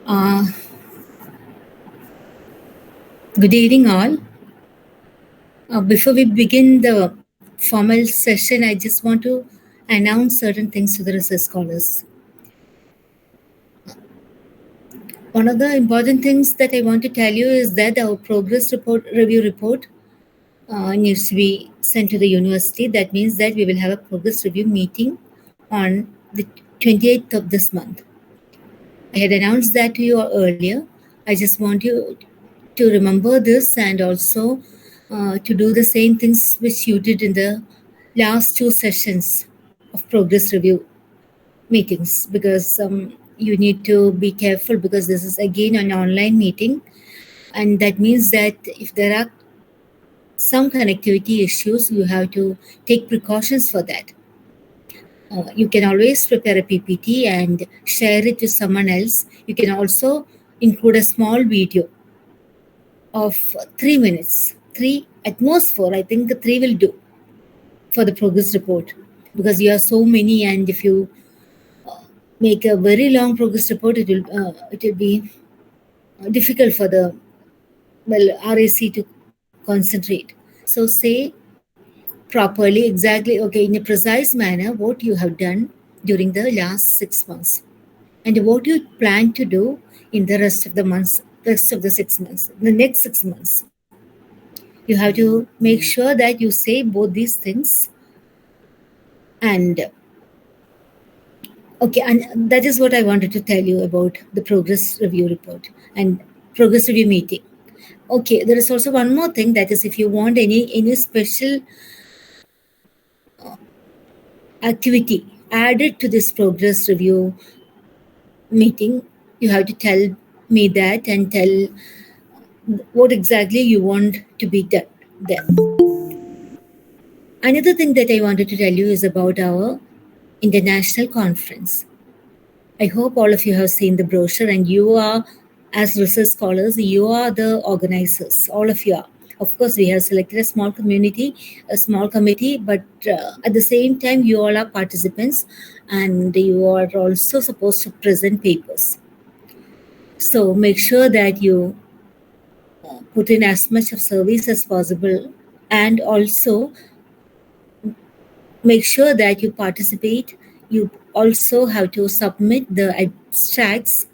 Uh, Good evening, all. Before we begin the formal session, I just want to announce certain things to the research scholars. One of the important things that I want to tell you is that our progress review report needs to be sent to the university. That means that we will have a progress review meeting on the 28th of this month. I had announced that to you earlier. I just want you to remember this and also to do the same things which you did in the last two sessions of progress review meetings, because you need to be careful, because this is again an online meeting, and that means that if there are some connectivity issues, you have to take precautions for that. You can always prepare a PPT and share it to someone else. You can also include a small video of 3 minutes, 3 at most 4. I think 3 will do for the progress report, because you are so many, and if you make a very long progress report, it will be difficult for the RAC to concentrate. So say properly, exactly, okay, in a precise manner, what you have done during the last 6 months and what you plan to do in the rest of the months, rest of the 6 months, the next 6 months. You have to make sure that you say both these things. And okay, and that is what I wanted to tell you about the progress review report and progress review meeting. Okay, there is also one more thing, that is, if you want any special activity added to this progress review meeting, you have to tell me that and tell what exactly you want to be done there. Another thing that I wanted to tell you is about our international conference. I hope all of you have seen the brochure, and you are, as research scholars, you are the organizers. All of you are. Of course, we have selected a small committee, but at the same time, you all are participants, and you are also supposed to present papers. So make sure that you put in as much of service as possible, and also make sure that you participate. You also have to submit the abstracts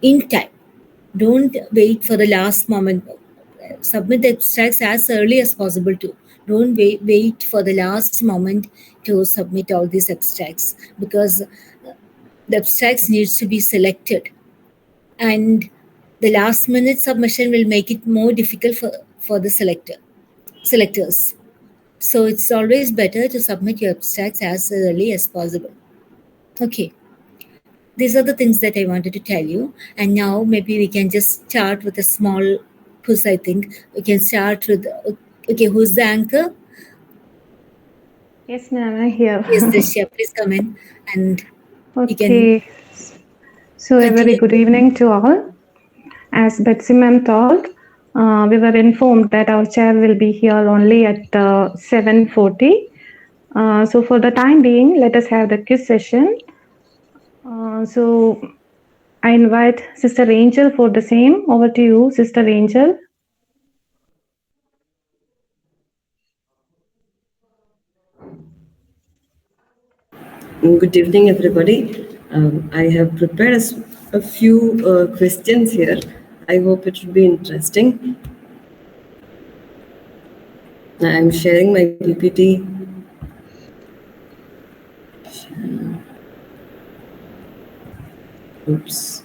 in time. Don't wait for the last moment. Submit the abstracts as early as possible too. Don't wait for the last moment to submit all these abstracts, because the abstracts needs to be selected, and the last minute submission will make it more difficult for the selectors. So it's always better to submit your abstracts as early as possible. Okay. These are the things that I wanted to tell you. And now maybe we can just start with a small quiz, I think. We can start with, okay, who's the anchor? Yes, ma'am, I'm here. Yes, Dishya, please come in. And okay. So a very good evening to all. As Betsy ma'am told, we were informed that our chair will be here only at 7:40. So for the time being, let us have the quiz session. So I invite Sister Angel for the same. Over to you, Sister Angel. Good evening, everybody. I have prepared a few questions here. I hope it will be interesting. I'm sharing my PPT. Oops.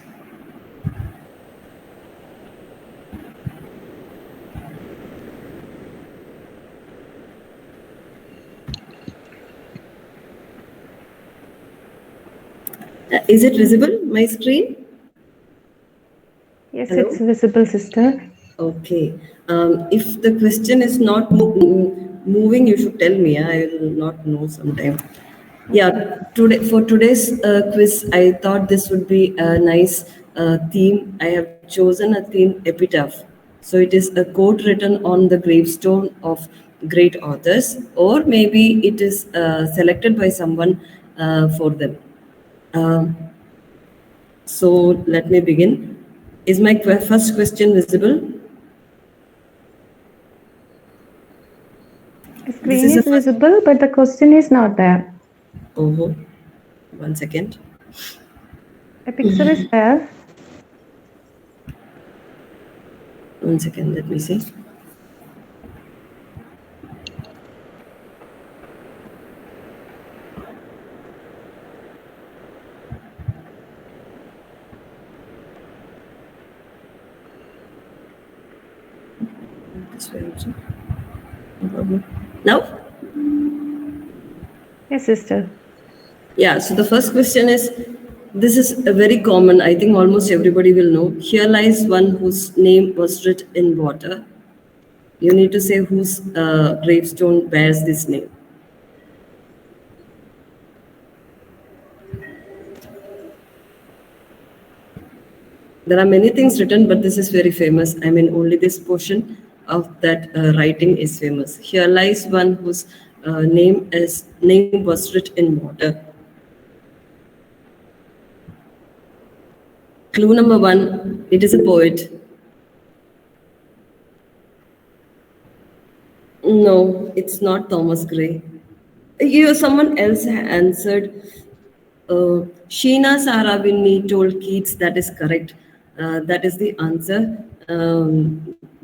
Is it visible, my screen? Yes, hello? It's visible, sister. Okay. If the question is not moving, you should tell me. I will not know sometime. Yeah, today's quiz, I thought this would be a nice theme. I have chosen a theme, epitaph. So it is a quote written on the gravestone of great authors, or maybe it is selected by someone for them. So let me begin. Is my first question visible? The This screen is a is first. visible, but the question is not there. Oh, 1 second. A picture is there. 1 second, let me see. This way also. No problem. Now? Yes, sister. Yeah, so the first question is, this is a very common, I think almost everybody will know. Here lies one whose name was written in water. You need to say whose gravestone bears this name. There are many things written, but this is very famous. I mean, only this portion of that writing is famous. Here lies one whose name was written in water. Clue number one, it is a poet. No, it's not Thomas Gray. Someone else answered. Sheena Sara Winnie told Keats that is correct. That is the answer.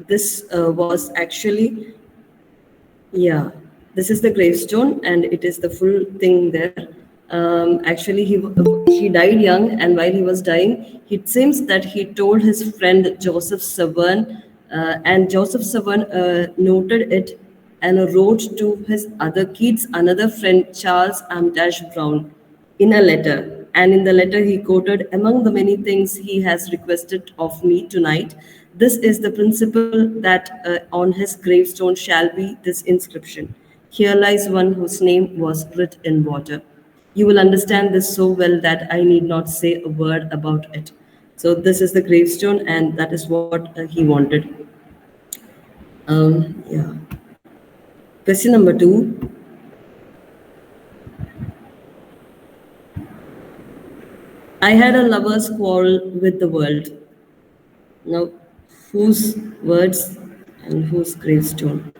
This was actually, yeah, this is the gravestone, and it is the full thing there. Actually, he died young, and while he was dying, it seems that he told his friend Joseph Severn, and Joseph Severn noted it and wrote to his other kids, another friend Charles Armitage Brown, in a letter. And in the letter, he quoted, "Among the many things he has requested of me tonight, this is the principle that on his gravestone shall be this inscription: Here lies one whose name was writ in water." You will understand this so well that I need not say a word about it. So this is the gravestone, and that is what he wanted. Yeah. Question number two. I had a lover's quarrel with the world. Now, whose words and whose gravestone?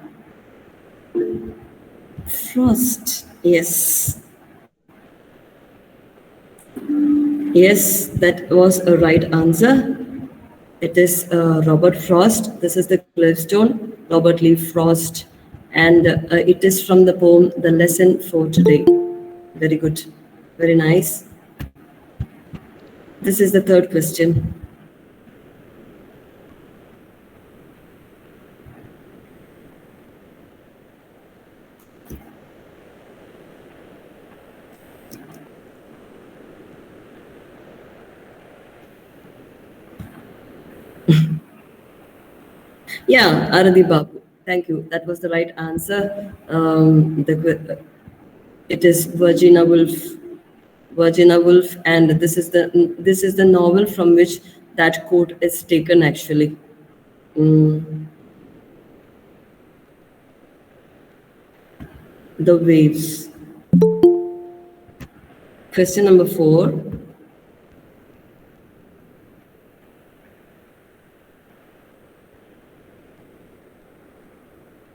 Frost. Yes. Yes, that was a right answer. It is Robert Frost. This is the gravestone, Robert Lee Frost. And it is from the poem The Lesson for Today. Very good. Very nice. This is the third question. Yeah, Aradi Babu. Thank you. That was the right answer. It is Virginia Woolf, and this is the novel from which that quote is taken actually. The waves. Question number four.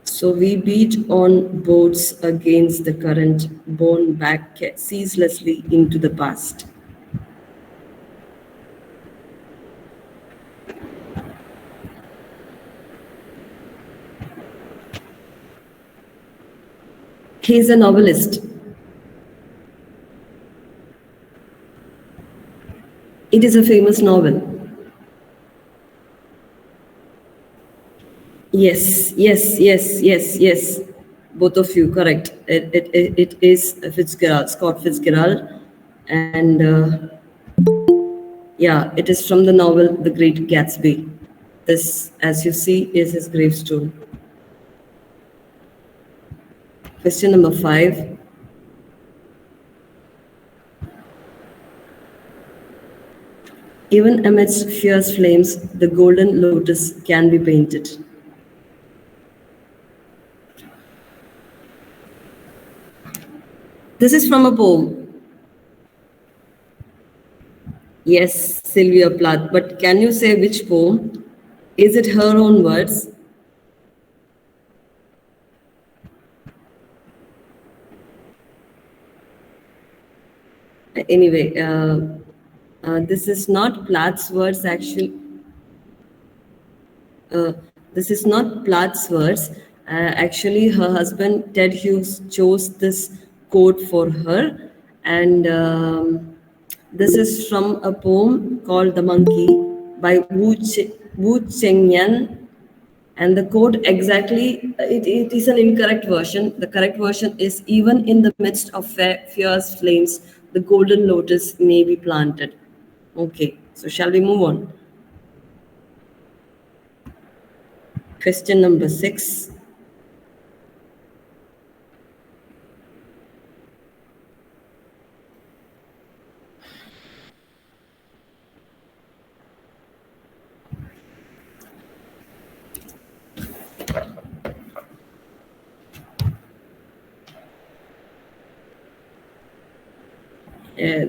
So we beat on boats against the current, borne back ceaselessly into the past. He is a novelist. It is a famous novel. Yes, yes, yes, yes, yes. Both of you, correct. It is Fitzgerald, Scott Fitzgerald. And yeah, it is from the novel The Great Gatsby. This, as you see, is his gravestone. Question number five. Even amidst fierce flames, the golden lotus can be painted. This is from a poem. Yes, Sylvia Plath. But can you say which poem? Is it her own words? Anyway, this is not Plath's words actually. Uh, this is not Plath's words. Actually, her husband Ted Hughes chose this quote for her, and this is from a poem called "The Monkey" by Wu Chengyan. And the quote exactly, it is an incorrect version. The correct version is, even in the midst of fierce flames, the golden lotus may be planted. Okay, so shall we move on? Question number 6.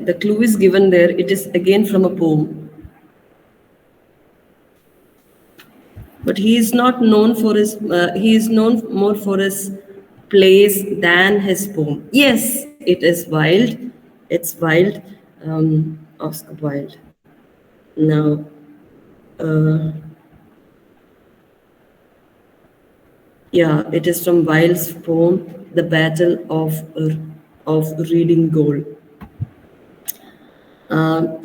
The clue is given there. It is again from a poem. But he is not known for his, he is known more for his plays than his poem. Yes, it is Wilde. It's Wilde, Oscar Wilde. Now, uh, yeah, it is from Wilde's poem, The Battle of Reading Gold.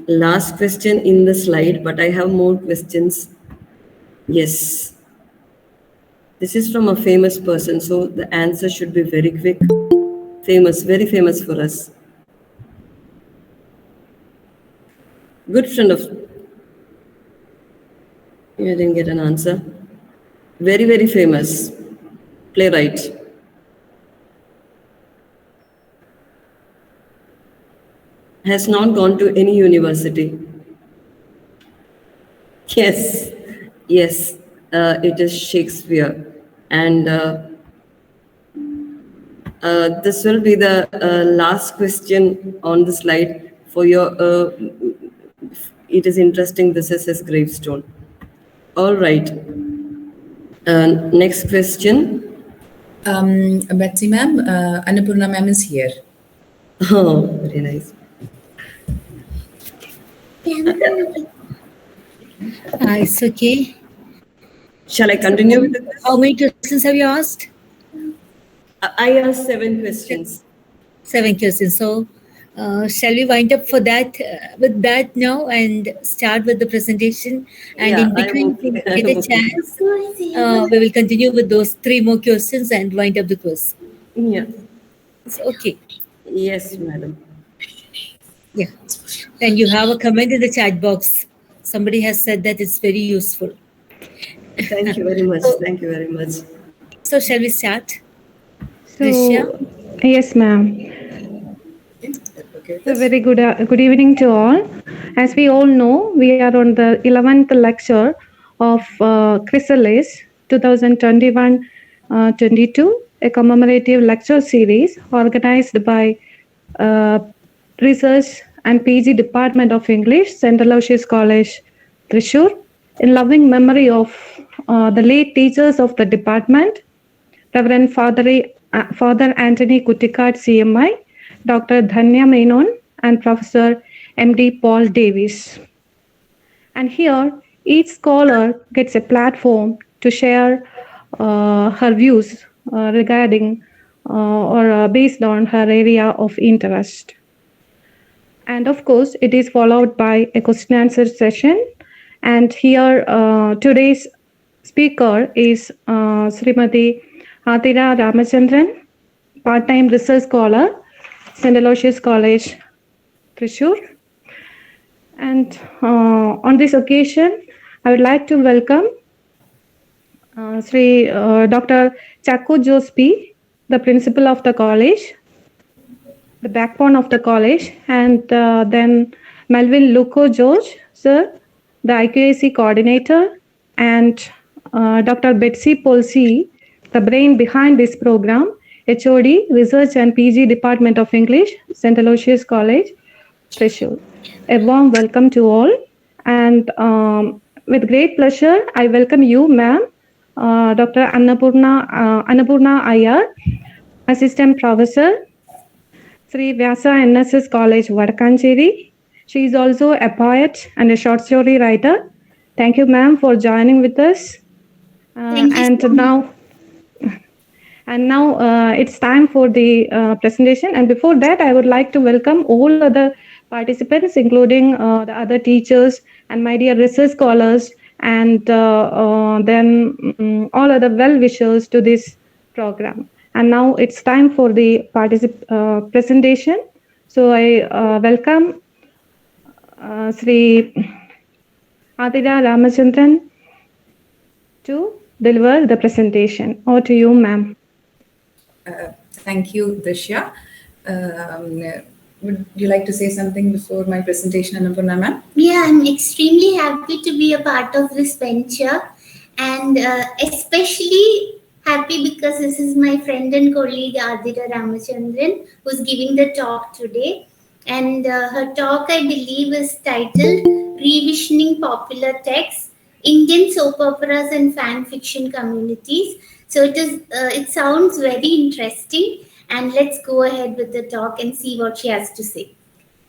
Last question in the slide, but I have more questions. Yes. This is from a famous person, so the answer should be very quick. Famous, very famous for us. Good friend of... You didn't get an answer. Very, very famous playwright. Has not gone to any university. Yes, yes, it is Shakespeare. And this will be the last question on the slide for your... it is interesting, this is his gravestone. All right. Next question. Betsy ma'am, Annapoorna ma'am is here. Oh, very nice. It's okay. Shall I continue with the question? How many questions have you asked? I asked 7 questions. 7 questions. So, shall we wind up for that with that now and start with the presentation? And Yeah, in between, I'm okay. get a chance, we will continue with those 3 more questions and wind up the quiz. Yeah. So, okay. Yes, madam. Yeah. And you have a comment in the chat box. Somebody has said that it's very useful. Thank you very much. Thank you very much. So, shall we start? So, Drisha? yes, ma'am. Okay. A very good evening to all. As we all know, we are on the 11th lecture of Chrysalis 2021-22, a commemorative lecture series organized by Research and PG Department of English, St. Aloysius College, Thrissur, in loving memory of the late teachers of the department, Reverend Father Anthony Kuttikat, CMI, Dr. Dhanya Menon, and Professor M.D. Paul Davies. And here, each scholar gets a platform to share her views regarding or based on her area of interest. And of course, it is followed by a question answer session. And here, today's speaker is Srimati Athira Ramachandran, part-time research scholar, St. Aloysius College, Thrissur. And on this occasion, I would like to welcome Dr. Chakko Jospi, the principal of the college, the backbone of the college, and then Melvin Luco George, sir, the IQAC coordinator, and Dr. Betsy Polsi, the brain behind this program, HOD, Research and PG Department of English, St. Aloysius College, Thrissur. A warm welcome to all. And with great pleasure, I welcome you, ma'am, Dr. Annapoorna Iyer, Assistant Professor, Sri Vyasa NSS College, Vadakancheri. She is also a poet and a short story writer. Thank you, ma'am, for joining with us. Thank you And so much. now it's time for the presentation. And before that, I would like to welcome all other participants, including the other teachers and my dear research scholars, and then all other well-wishers to this program. And now it's time for the presentation. So I welcome Sri Athira Ramachandran to deliver the presentation. Over to you, ma'am. Thank you, Dishya. Would you like to say something before my presentation, Annapoorna ma'am? Yeah, I'm extremely happy to be a part of this venture, and especially happy because this is my friend and colleague Athira Ramachandran who's giving the talk today. And her talk, I believe, is titled Revisioning Popular Texts, Indian Soap Operas and Fan Fiction Communities. So it sounds very interesting, and let's go ahead with the talk and see what she has to say.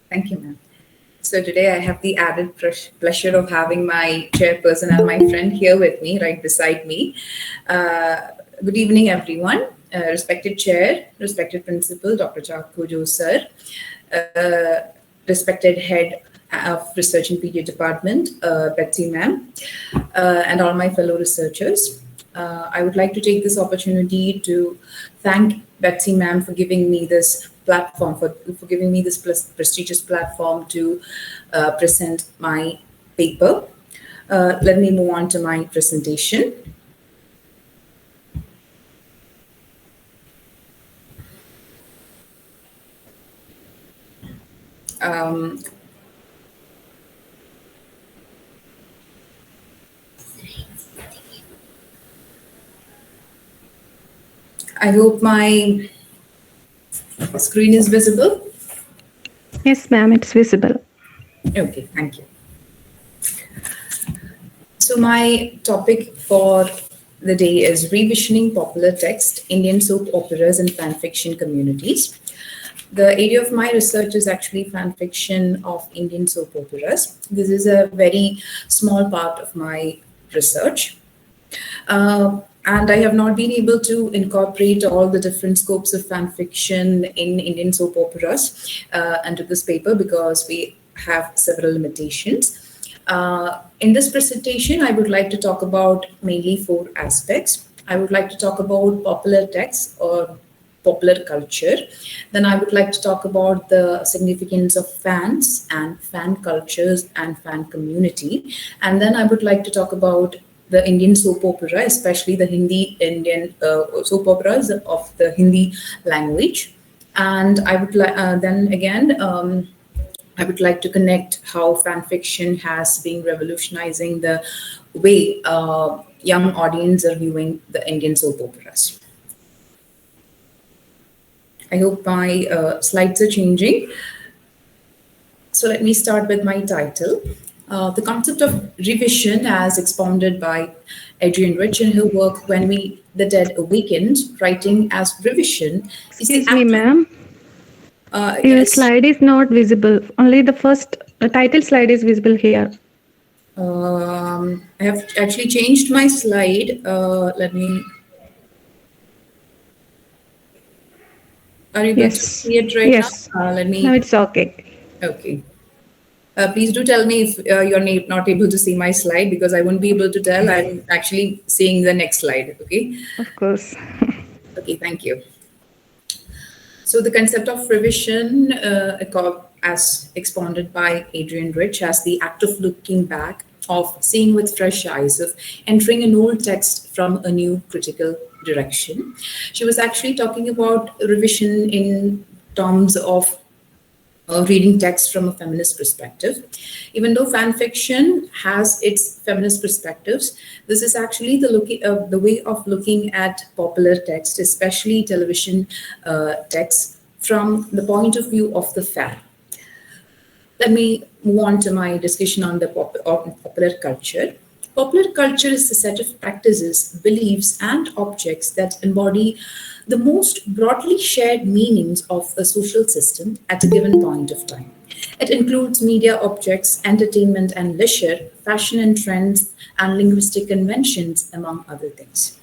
Thank you, ma'am. So today I have the added pleasure of having my chairperson and my friend here with me, right beside me. Good evening, everyone. Respected chair, respected principal, Dr. Chakujo sir, respected head of research and media department, Betsy ma'am, and all my fellow researchers. I would like to take this opportunity to thank Betsy ma'am for giving me this platform, for giving me this prestigious platform to present my paper. Let me move on to my presentation. I hope my screen is visible. Yes, ma'am, it's visible. Okay, thank you. So my topic for the day is revisioning popular text, Indian soap operas and fan fiction communities. The area of my research is actually fan fiction of Indian soap operas. This is a very small part of my research. And I have not been able to incorporate all the different scopes of fan fiction in Indian soap operas into this paper because we have several limitations. In this presentation, I would like to talk about mainly 4 aspects. I would like to talk about popular texts or popular culture. Then I would like to talk about the significance of fans and fan cultures and fan community. And then I would like to talk about the Indian soap opera, especially the Hindi Indian soap operas of the Hindi language. And I would then again, I would like to connect how fan fiction has been revolutionizing the way young audience are viewing the Indian soap operas. I hope my slides are changing. So let me start with my title. The concept of revision, as expounded by Adrienne Rich in her work When the Dead Awakened, writing as revision. Excuse me, ma'am. Your Yes. slide is not visible. Only the first title slide is visible here. I have actually changed my slide. Let me. Are you going to see it right now? Let me. No, it's okay. Okay. Please do tell me if you're not able to see my slide because I won't be able to tell. I'm actually seeing the next slide. Okay. Of course. Okay. Thank you. So the concept of revision, as expounded by Adrienne Rich, as the act of looking back, of seeing with fresh eyes, of entering an old text from a new critical direction. She was actually talking about revision in terms of reading text from a feminist perspective. Even though fan fiction has its feminist perspectives, this is actually the way of looking at popular text, especially television text, from the point of view of the fan. Let me move on to my discussion on the popular culture. Popular culture is a set of practices, beliefs, and objects that embody the most broadly shared meanings of a social system at a given point of time. It includes media objects, entertainment and leisure, fashion and trends, and linguistic conventions, among other things.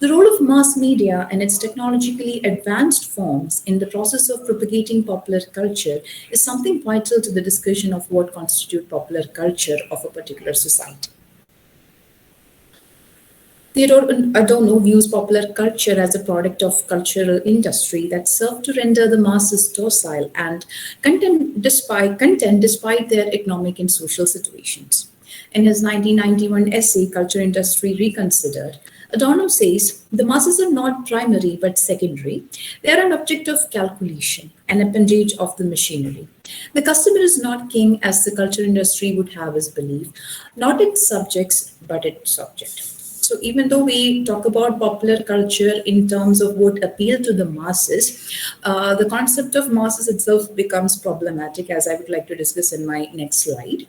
The role of mass media and its technologically advanced forms in the process of propagating popular culture is something vital to the discussion of what constitutes popular culture of a particular society. Theodore Adorno views popular culture as a product of cultural industry that served to render the masses docile and content despite their economic and social situations. In his 1991 essay, Culture Industry Reconsidered, Adorno says the masses are not primary but secondary. They are an object of calculation, an appendage of the machinery. The customer is not king as the culture industry would have us believe, not its subjects but its subject. So even though we talk about popular culture in terms of what appeal to the masses, the concept of masses itself becomes problematic, as I would like to discuss in my next slide.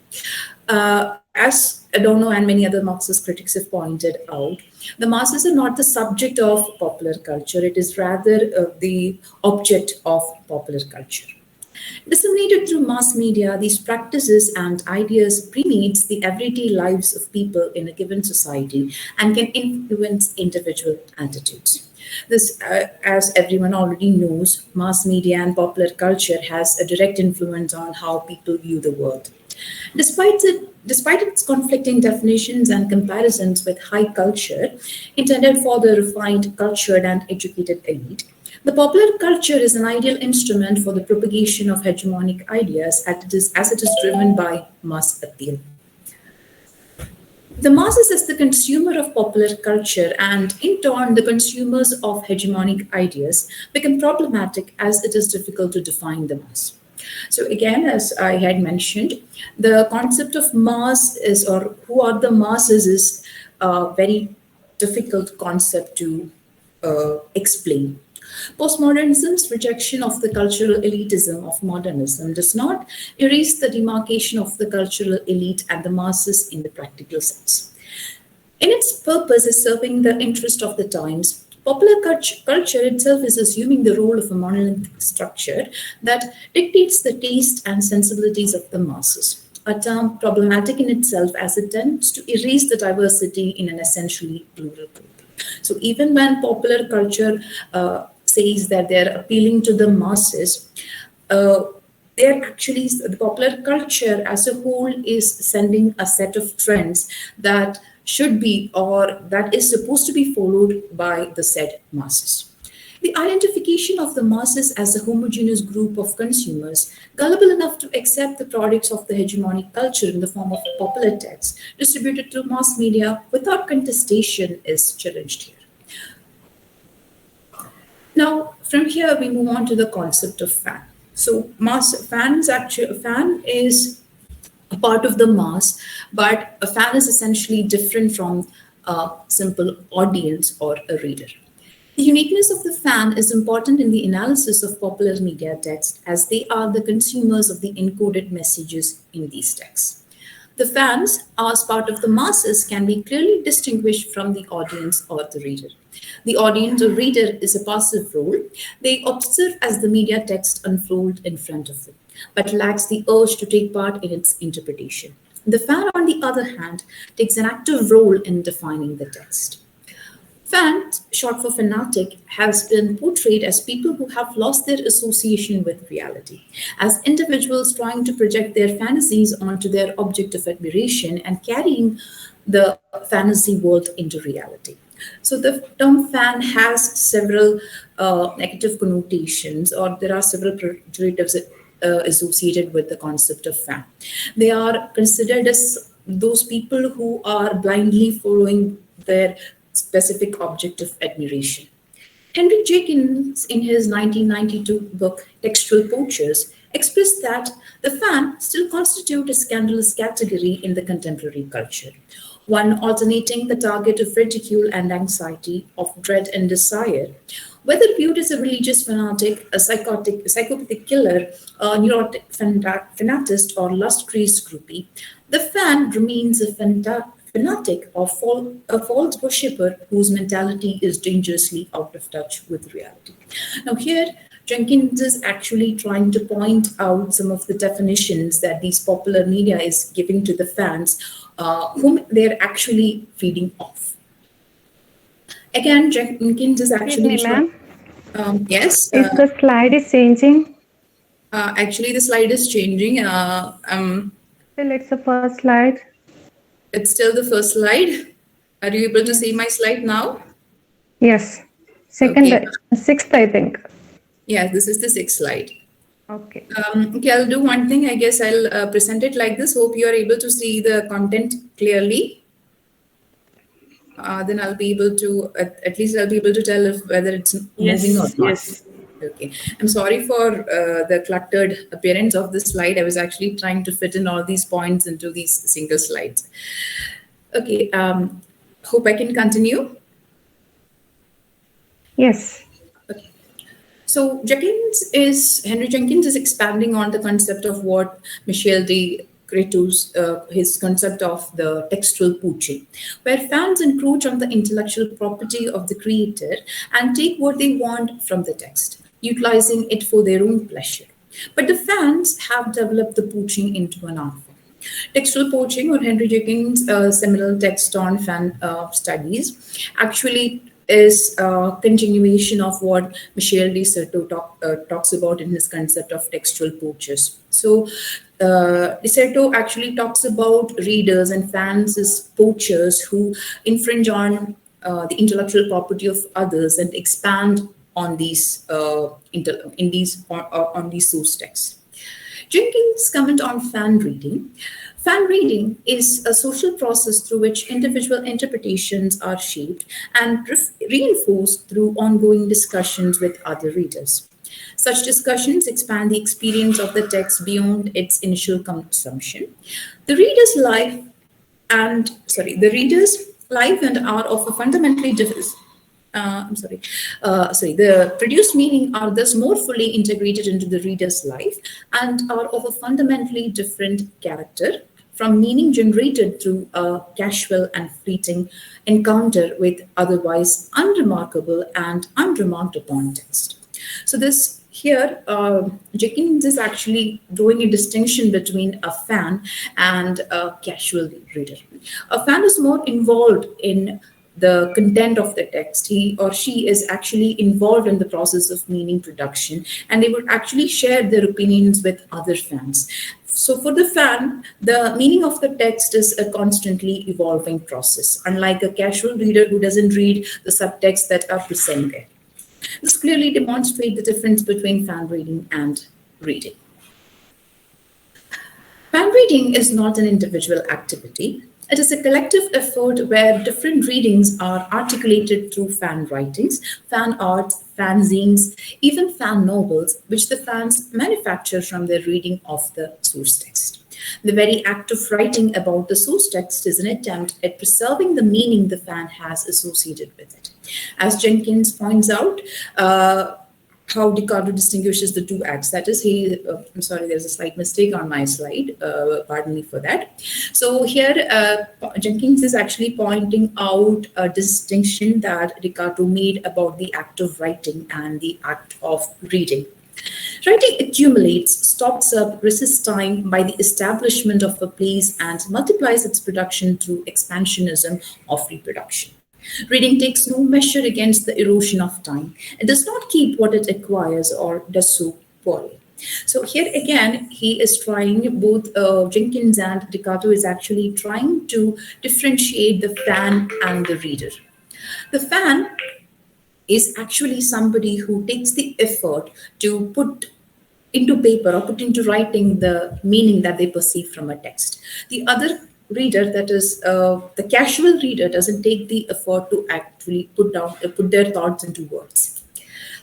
As Adorno and many other Marxist critics have pointed out, the masses are not the subject of popular culture, it is rather the object of popular culture. Disseminated through mass media, these practices and ideas permeates the everyday lives of people in a given society and can influence individual attitudes. This, as everyone already knows, mass media and popular culture has a direct influence on how people view the world. Despite its conflicting definitions and comparisons with high culture, intended for the refined, cultured, and educated elite, the popular culture is an ideal instrument for the propagation of hegemonic ideas as it is driven by mass appeal. The masses as the consumer of popular culture and in turn the consumers of hegemonic ideas become problematic as it is difficult to define the mass. So again, as I had mentioned, the concept of mass is, or who are the masses, is a very difficult concept to explain. Postmodernism's rejection of the cultural elitism of modernism does not erase the demarcation of the cultural elite and the masses in the practical sense. In its purpose as serving the interest of the times, popular culture itself is assuming the role of a monolithic structure that dictates the taste and sensibilities of the masses, a term problematic in itself as it tends to erase the diversity in an essentially plural group. So even when popular culture says that they're appealing to the masses, they're actually, the popular culture as a whole is sending a set of trends that should be, or that is supposed to be followed by the said masses. The identification of the masses as a homogeneous group of consumers, gullible enough to accept the products of the hegemonic culture in the form of popular text distributed through mass media without contestation, is challenged here. Now, from here, we move on to the concept of fan. So, fan is a part of the mass, but a fan is essentially different from a simple audience or a reader. The uniqueness of the fan is important in the analysis of popular media text, as they are the consumers of the encoded messages in these texts. The fans, as part of the masses, can be clearly distinguished from the audience or the reader. The audience or reader is a passive role. They observe as the media text unfolds in front of them, but lacks the urge to take part in its interpretation. The fan, on the other hand, takes an active role in defining the text. Fan, short for fanatic, has been portrayed as people who have lost their association with reality, as individuals trying to project their fantasies onto their object of admiration and carrying the fantasy world into reality. So the term fan has several negative connotations, or there are several pejoratives associated with the concept of fan. They are considered as those people who are blindly following their specific object of admiration. Henry Jenkins, in his 1992 book Textual Poachers, expressed that the fan still constitutes a scandalous category in the contemporary culture. one alternating the target of ridicule and anxiety, of dread and desire. Whether viewed as a religious fanatic, a psychopathic killer, a neurotic fanatist, or lust-crazed groupie, the fan remains a fanatic or a false worshipper whose mentality is dangerously out of touch with reality. Now, here, Jenkins is actually trying to point out some of the definitions that these popular media is giving to the fans, whom they're actually feeding off. Again, Jenkins is actually ma'am. yes. If the slide is changing. Actually, the slide is changing. Still, it's the first slide. It's still the first slide. Are you able to see my slide now? Yes. Sixth, I think. Yeah, this is the sixth slide. Okay. Okay, I'll do one thing. I guess I'll present it like this. Hope you are able to see the content clearly. Then I'll be able to, at least I'll be able to tell if whether it's moving or not. Yes. Okay. I'm sorry for the cluttered appearance of this slide. I was actually trying to fit in all these points into these single slides. Okay. Hope I can continue. Yes. Okay. So Henry Jenkins is expanding on the concept of what Michel de Cretoux, his concept of the textual poaching, where fans encroach on the intellectual property of the creator and take what they want from the text, utilizing it for their own pleasure. But the fans have developed the poaching into an art form. Textual poaching, or Henry Jenkins' seminal text on fan studies, actually is a continuation of what Michel de Certeau talks about in his concept of textual poachers. So de Certeau actually talks about readers and fans as poachers who infringe on the intellectual property of others and expand on these on these source texts. Jenkins' comment on fan reading. Fan reading is a social process through which individual interpretations are shaped and reinforced through ongoing discussions with other readers. Such discussions expand the experience of the text beyond its initial consumption. The reader's life and art of a fundamentally different. The produced meaning are thus more fully integrated into the reader's life and are of a fundamentally different character from meaning generated through a casual and fleeting encounter with otherwise unremarkable and unremarked upon text. So this here, Jenkins is actually drawing a distinction between a fan and a casual reader. A fan is more involved in the content of the text. He or she is actually involved in the process of meaning production, and they would actually share their opinions with other fans. So for the fan, the meaning of the text is a constantly evolving process, unlike a casual reader who doesn't read the subtext that are presented. This clearly demonstrates the difference between fan reading and reading. Fan reading is not an individual activity. It is a collective effort where different readings are articulated through fan writings, fan art, fanzines, even fan novels, which the fans manufacture from their reading of the source text. The very act of writing about the source text is an attempt at preserving the meaning the fan has associated with it. As Jenkins points out, how Ricardo distinguishes the two acts. That is, I'm sorry, there's a slight mistake on my slide. Pardon me for that. So here, Jenkins is actually pointing out a distinction that Ricardo made about the act of writing and the act of reading. Writing accumulates, stocks up, resists time by the establishment of a place and multiplies its production through expansionism of reproduction. Reading takes no measure against the erosion of time. It does not keep what it acquires or does so poorly. So here again, he is trying, both Jenkins and Ricardo is actually trying to differentiate the fan and the reader. The fan is actually somebody who takes the effort to put into paper or put into writing the meaning that they perceive from a text. The other reader, that is the casual reader, doesn't take the effort to actually put their thoughts into words.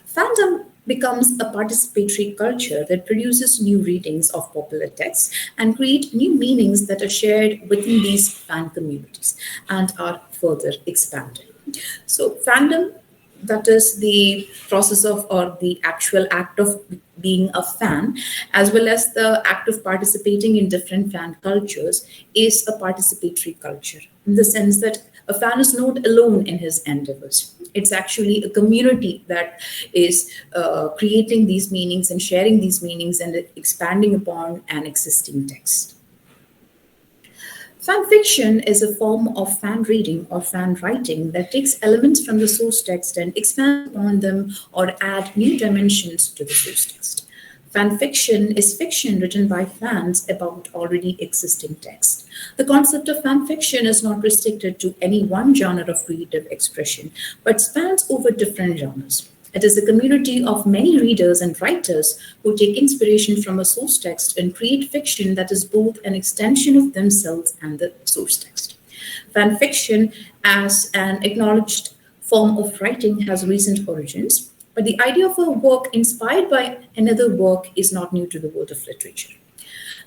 Fans are becomes a participatory culture that produces new readings of popular texts and create new meanings that are shared within these fan communities and are further expanded. So fandom, that is the process of or the actual act of being a fan, as well as the act of participating in different fan cultures, is a participatory culture in the sense that a fan is not alone in his endeavors. It's actually a community that is creating these meanings and sharing these meanings and expanding upon an existing text. Fan fiction is a form of fan reading or fan writing that takes elements from the source text and expands upon them or add new dimensions to the source text. Fan fiction is fiction written by fans about already existing text. The concept of fan fiction is not restricted to any one genre of creative expression, but spans over different genres. It is a community of many readers and writers who take inspiration from a source text and create fiction that is both an extension of themselves and the source text. Fan fiction, as an acknowledged form of writing, has recent origins, but the idea of a work inspired by another work is not new to the world of literature.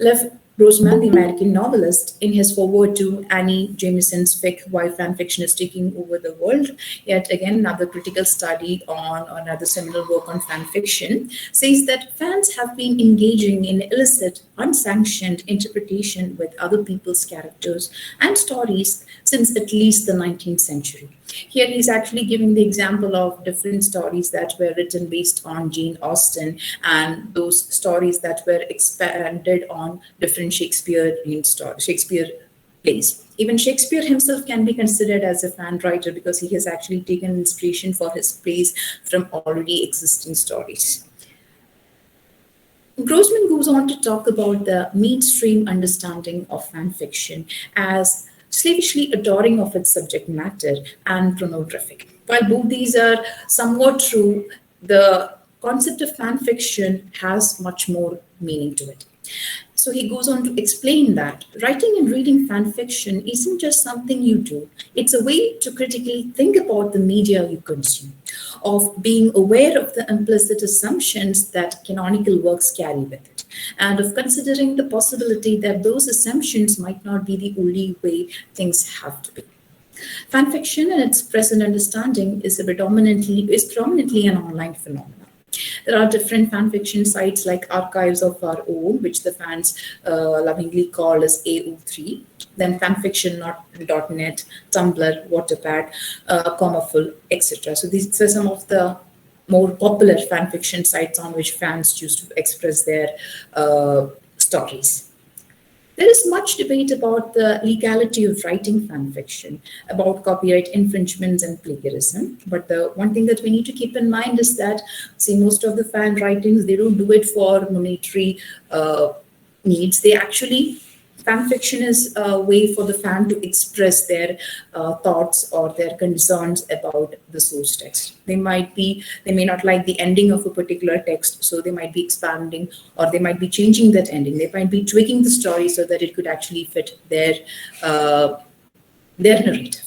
Lev Grossman, the American novelist, in his foreword to Annie Jameson's fic, Why Fan Fiction is Taking Over the World, yet again another critical study on or another seminal work on fan fiction, says that fans have been engaging in illicit, unsanctioned interpretation with other people's characters and stories since at least the 19th century. Here he's actually giving the example of different stories that were written based on Jane Austen and those stories that were expanded on different Shakespeare plays. Even Shakespeare himself can be considered as a fan writer because he has actually taken inspiration for his plays from already existing stories. Grossman goes on to talk about the mainstream understanding of fan fiction as slavishly adoring of its subject matter and pornographic. While both these are somewhat true, the concept of fan fiction has much more meaning to it. So he goes on to explain that writing and reading fan fiction isn't just something you do, it's a way to critically think about the media you consume, of being aware of the implicit assumptions that canonical works carry with it, and of considering the possibility that those assumptions might not be the only way things have to be. Fan fiction, in its present understanding, is predominantly an online phenomenon. There are different fan fiction sites like Archives of Our Own, which the fans lovingly call as AO3, then fanfiction.net, Tumblr, Waterpad, Comaful, etc. So these are some of the more popular fan fiction sites on which fans choose to express their stories. There is much debate about the legality of writing fan fiction, about copyright infringements and plagiarism. But the one thing that we need to keep in mind is that, see, most of the fan writings, they don't do it for monetary needs. They actually, fan fiction is a way for the fan to express their thoughts or their concerns about the source text. They may not like the ending of a particular text, so they might be expanding or they might be changing that ending. They might be tweaking the story so that it could actually fit their narrative.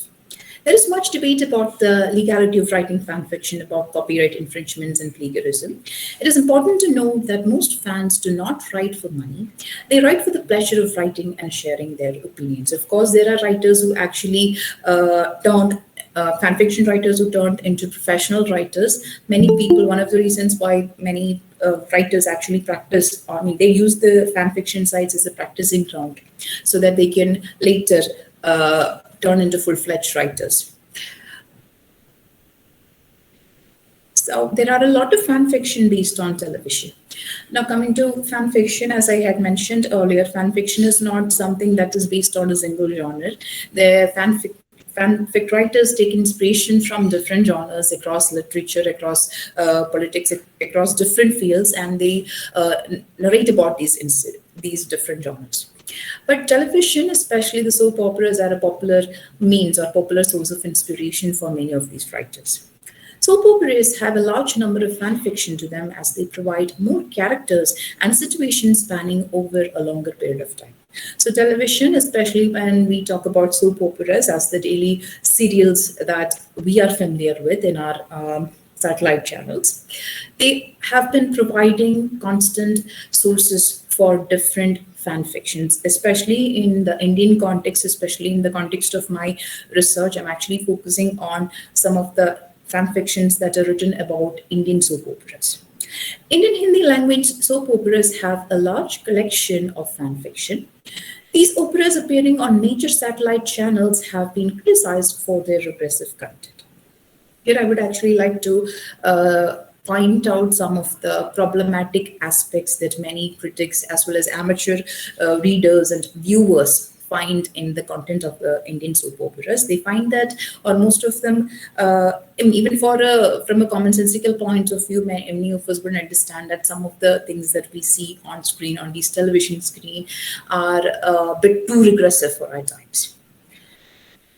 There is much debate about the legality of writing fan fiction, about copyright infringements and plagiarism. It is important to note that most fans do not write for money. They write for the pleasure of writing and sharing their opinions. Of course, there are writers who actually fan fiction writers who turned into professional writers. Many people, one of the reasons why many writers actually practice, they use the fan fiction sites as a practicing ground so that they can later turn into full-fledged writers. So there are a lot of fan fiction based on television. Now coming to fan fiction, as I had mentioned earlier, fan fiction is not something that is based on a single genre. The fanfic writers take inspiration from different genres across literature, across politics, across different fields, and they narrate about these different genres. But television, especially the soap operas, are a popular means or popular source of inspiration for many of these writers. Soap operas have a large number of fan fiction to them as they provide more characters and situations spanning over a longer period of time. So television, especially when we talk about soap operas as the daily serials that we are familiar with in our satellite channels. They have been providing constant sources for different fan fictions, especially in the Indian context, especially in the context of my research. I'm actually focusing on some of the fan fictions that are written about Indian soap operas. Indian Hindi language soap operas have a large collection of fan fiction. These operas appearing on major satellite channels have been criticized for their repressive content. Here, I would actually like to point out some of the problematic aspects that many critics, as well as amateur readers and viewers, find in the content of the Indian soap operas. They find that, or most of them, even from a commonsensical point of view, many of us would understand that some of the things that we see on screen, on these television screen, are a bit too regressive for our times.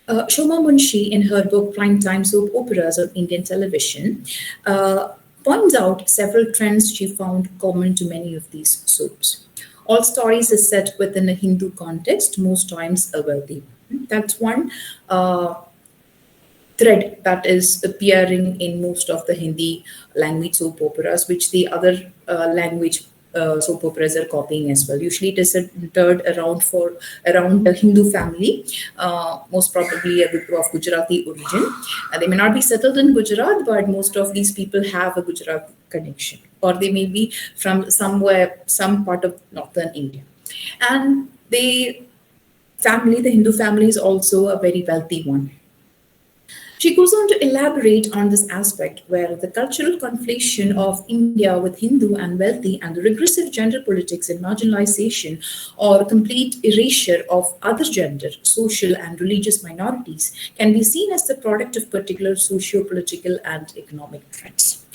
Shoma Munshi, in her book Primetime Soap Operas on Indian Television, points out several trends she found common to many of these soaps. All stories are set within a Hindu context, most times a wealthy one. That's one thread that is appearing in most of the Hindi language soap operas, which the other language soap operas are copying as well. Usually, it is centered around a Hindu family, most probably of Gujarati origin. They may not be settled in Gujarat, but most of these people have a Gujarat connection, or they may be from somewhere, some part of northern India, and the Hindu family, is also a very wealthy one. She goes on to elaborate on this aspect where the cultural conflation of India with Hindu and wealthy and the regressive gender politics and marginalization or complete erasure of other gender, social and religious minorities can be seen as the product of particular socio-political and economic trends.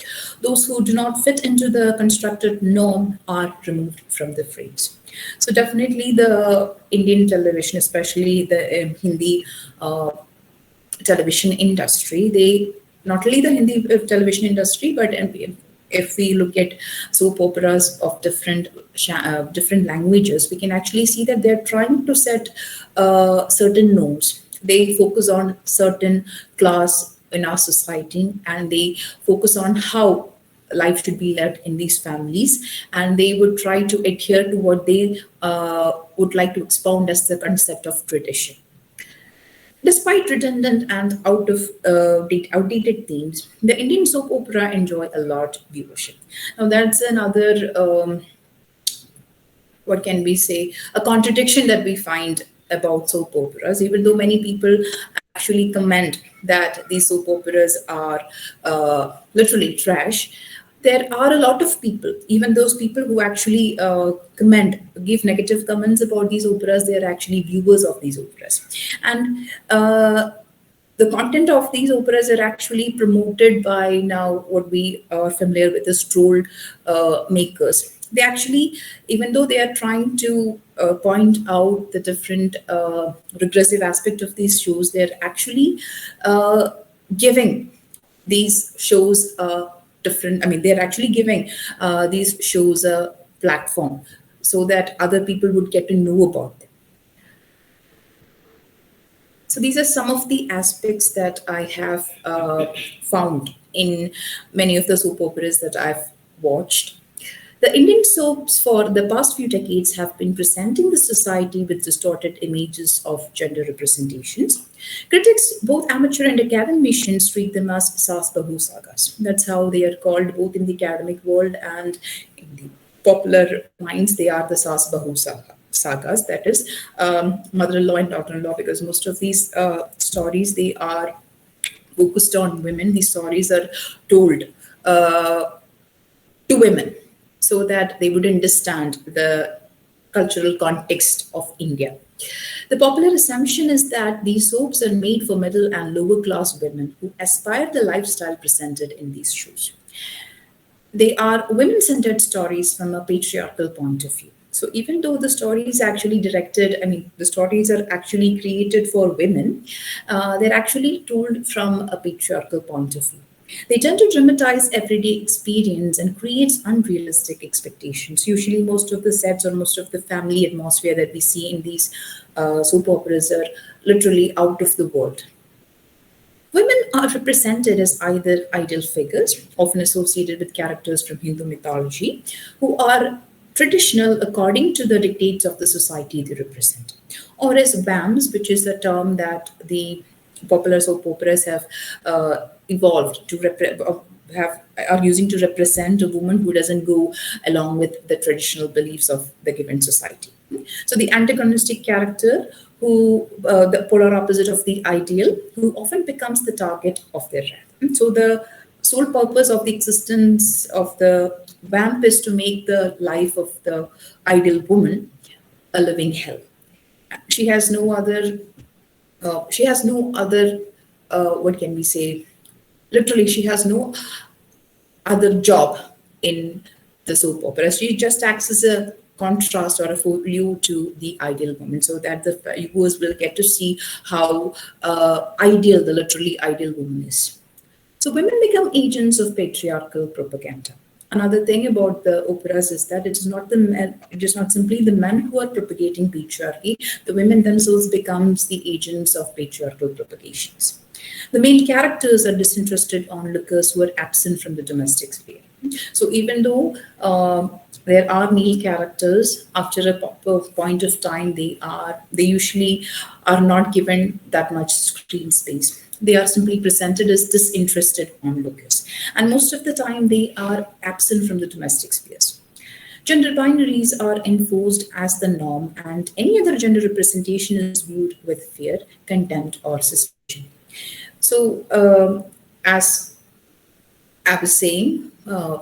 Those who do not fit into the constructed norm are removed from the frames. So definitely the Indian television, especially the Hindi television industry, they not only the Hindi television industry, but if we look at soap operas of different languages, we can actually see that they're trying to set certain norms. They focus on certain class in our society, and they focus on how life should be led in these families, and they would try to adhere to what they would like to expound as the concept of tradition. Despite redundant and outdated themes, the Indian soap opera enjoy a large viewership. Now that's another, what can we say, a contradiction that we find about soap operas, even though many people actually comment that these soap operas are literally trash. There are a lot of people, even those people who actually give negative comments about these operas, they are actually viewers of these operas. And the content of these operas are actually promoted by now what we are familiar with as troll makers. They actually, even though they are trying to point out the different regressive aspect of these shows, they're actually giving these shows they're actually giving these shows a platform so that other people would get to know about them. So these are some of the aspects that I have found in many of the soap operas that I've watched. The Indian soaps for the past few decades have been presenting the society with distorted images of gender representations. Critics, both amateur and academicians, treat them as Sas Bahu sagas. That's how they are called both in the academic world and in the popular minds. They are the Sas Bahu sagas, that is mother-in-law and daughter-in-law, because most of these stories, they are focused on women. These stories are told to women, so that they would understand the cultural context of India. The popular assumption is that these soaps are made for middle and lower class women who aspire the lifestyle presented in these shows. They are women-centered stories from a patriarchal point of view. So even though the story is actually the stories are actually created for women, they're actually told from a patriarchal point of view. They tend to dramatize everyday experience and creates unrealistic expectations. Usually most of the sets or most of the family atmosphere that we see in these soap operas are literally out of the world. Women are represented as either ideal figures, often associated with characters from Hindu mythology, who are traditional according to the dictates of the society they represent, or as BAMs, which is a term that the popular soap operas have evolved to have are using to represent a woman who doesn't go along with the traditional beliefs of the given society. So the antagonistic character, who the polar opposite of the ideal, who often becomes the target of their wrath. So the sole purpose of the existence of the vamp is to make the life of the ideal woman a living hell. She has no other. What can we say? Literally, she has no other job in the soap opera. She just acts as a contrast or a folio to the ideal woman, so that the viewers will get to see how ideal the literally ideal woman is. So women become agents of patriarchal propaganda. Another thing about the operas is that it is not the men, it is not simply the men who are propagating patriarchy. The women themselves becomes the agents of patriarchal propagations. The male characters are disinterested onlookers who are absent from the domestic sphere. So even though there are male characters, after a point of time, they usually are not given that much screen space. They are simply presented as disinterested onlookers, and most of the time they are absent from the domestic spheres. Gender binaries are enforced as the norm, and any other gender representation is viewed with fear, contempt, or suspicion. So, as I was saying,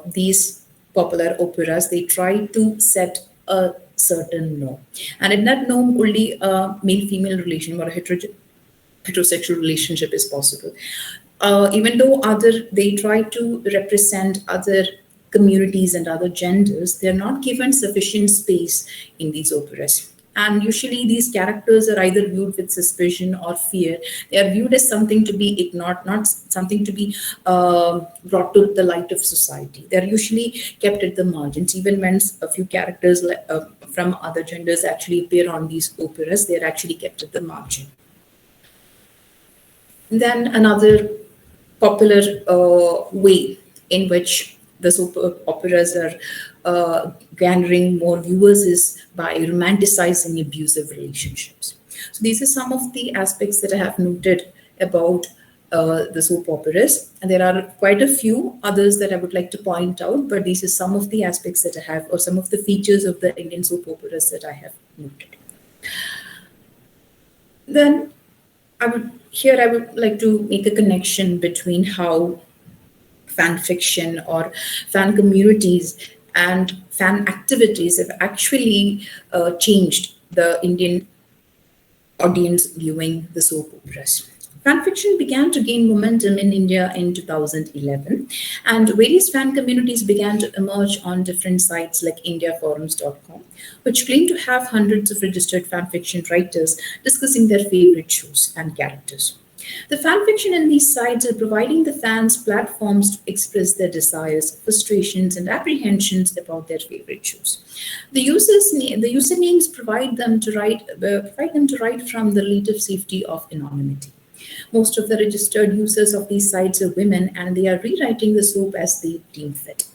these popular operas, they try to set a certain norm. And in that norm, only a male-female relation or a heterosexual relationship is possible. Even though they try to represent other communities and other genders, they're not given sufficient space in these operas. And usually these characters are either viewed with suspicion or fear. They are viewed as something to be ignored, not something to be brought to the light of society. They're usually kept at the margins. Even when a few characters from other genders actually appear on these operas, they're actually kept at the margin. Then another popular way in which the soap operas are garnering more viewers is by romanticizing abusive relationships. So these are some of the aspects that I have noted about the soap operas, and there are quite a few others that I would like to point out, but these are some of the aspects that I have, or some of the features of the Indian soap operas that I have noted. Then I would like to make a connection between how fan fiction or fan communities and fan activities have actually changed the Indian audience viewing the soap operas. Fanfiction began to gain momentum in India in 2011, and various fan communities began to emerge on different sites like indiaforums.com, which claim to have hundreds of registered fanfiction writers discussing their favorite shows and characters. The fanfiction in these sites are providing the fans platforms to express their desires, frustrations, and apprehensions about their favorite shows. The usernames provide them to write from the relative safety of anonymity. Most of the registered users of these sites are women, and they are rewriting the soap as they deem fit.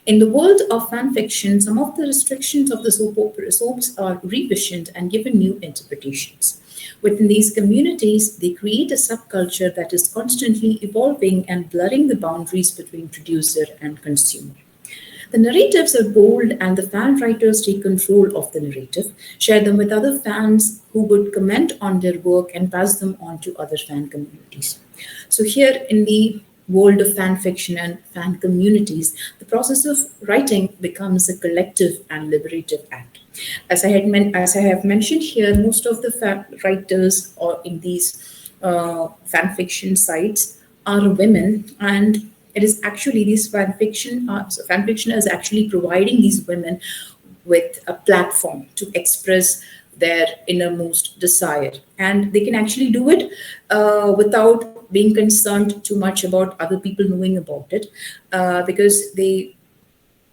In the world of fanfiction, some of the restrictions of the soaps are revisioned and given new interpretations. Within these communities, they create a subculture that is constantly evolving and blurring the boundaries between producer and consumer. The narratives are bold, and the fan writers take control of the narrative, share them with other fans who would comment on their work and pass them on to other fan communities. So here in the world of fan fiction and fan communities, the process of writing becomes a collective and liberative act. As I have mentioned here, most of the fan writers or in these fan fiction sites are women, and it is actually these fan fiction is actually providing these women with a platform to express their innermost desire, and they can actually do it without being concerned too much about other people knowing about it, because they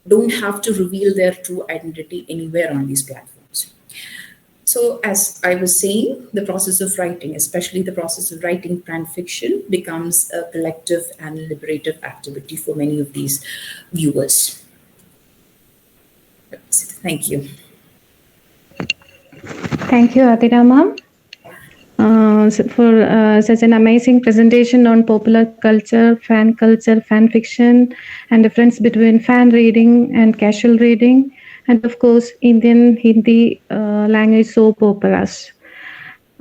don't have to reveal their true identity anywhere on these platforms. So, as I was saying, the process of writing, especially the process of writing fan fiction, becomes a collective and liberative activity for many of these viewers. Thank you. Thank you, Athira ma'am, for such an amazing presentation on popular culture, fan fiction, and difference between fan reading and casual reading, and of course, Indian Hindi language soap operas.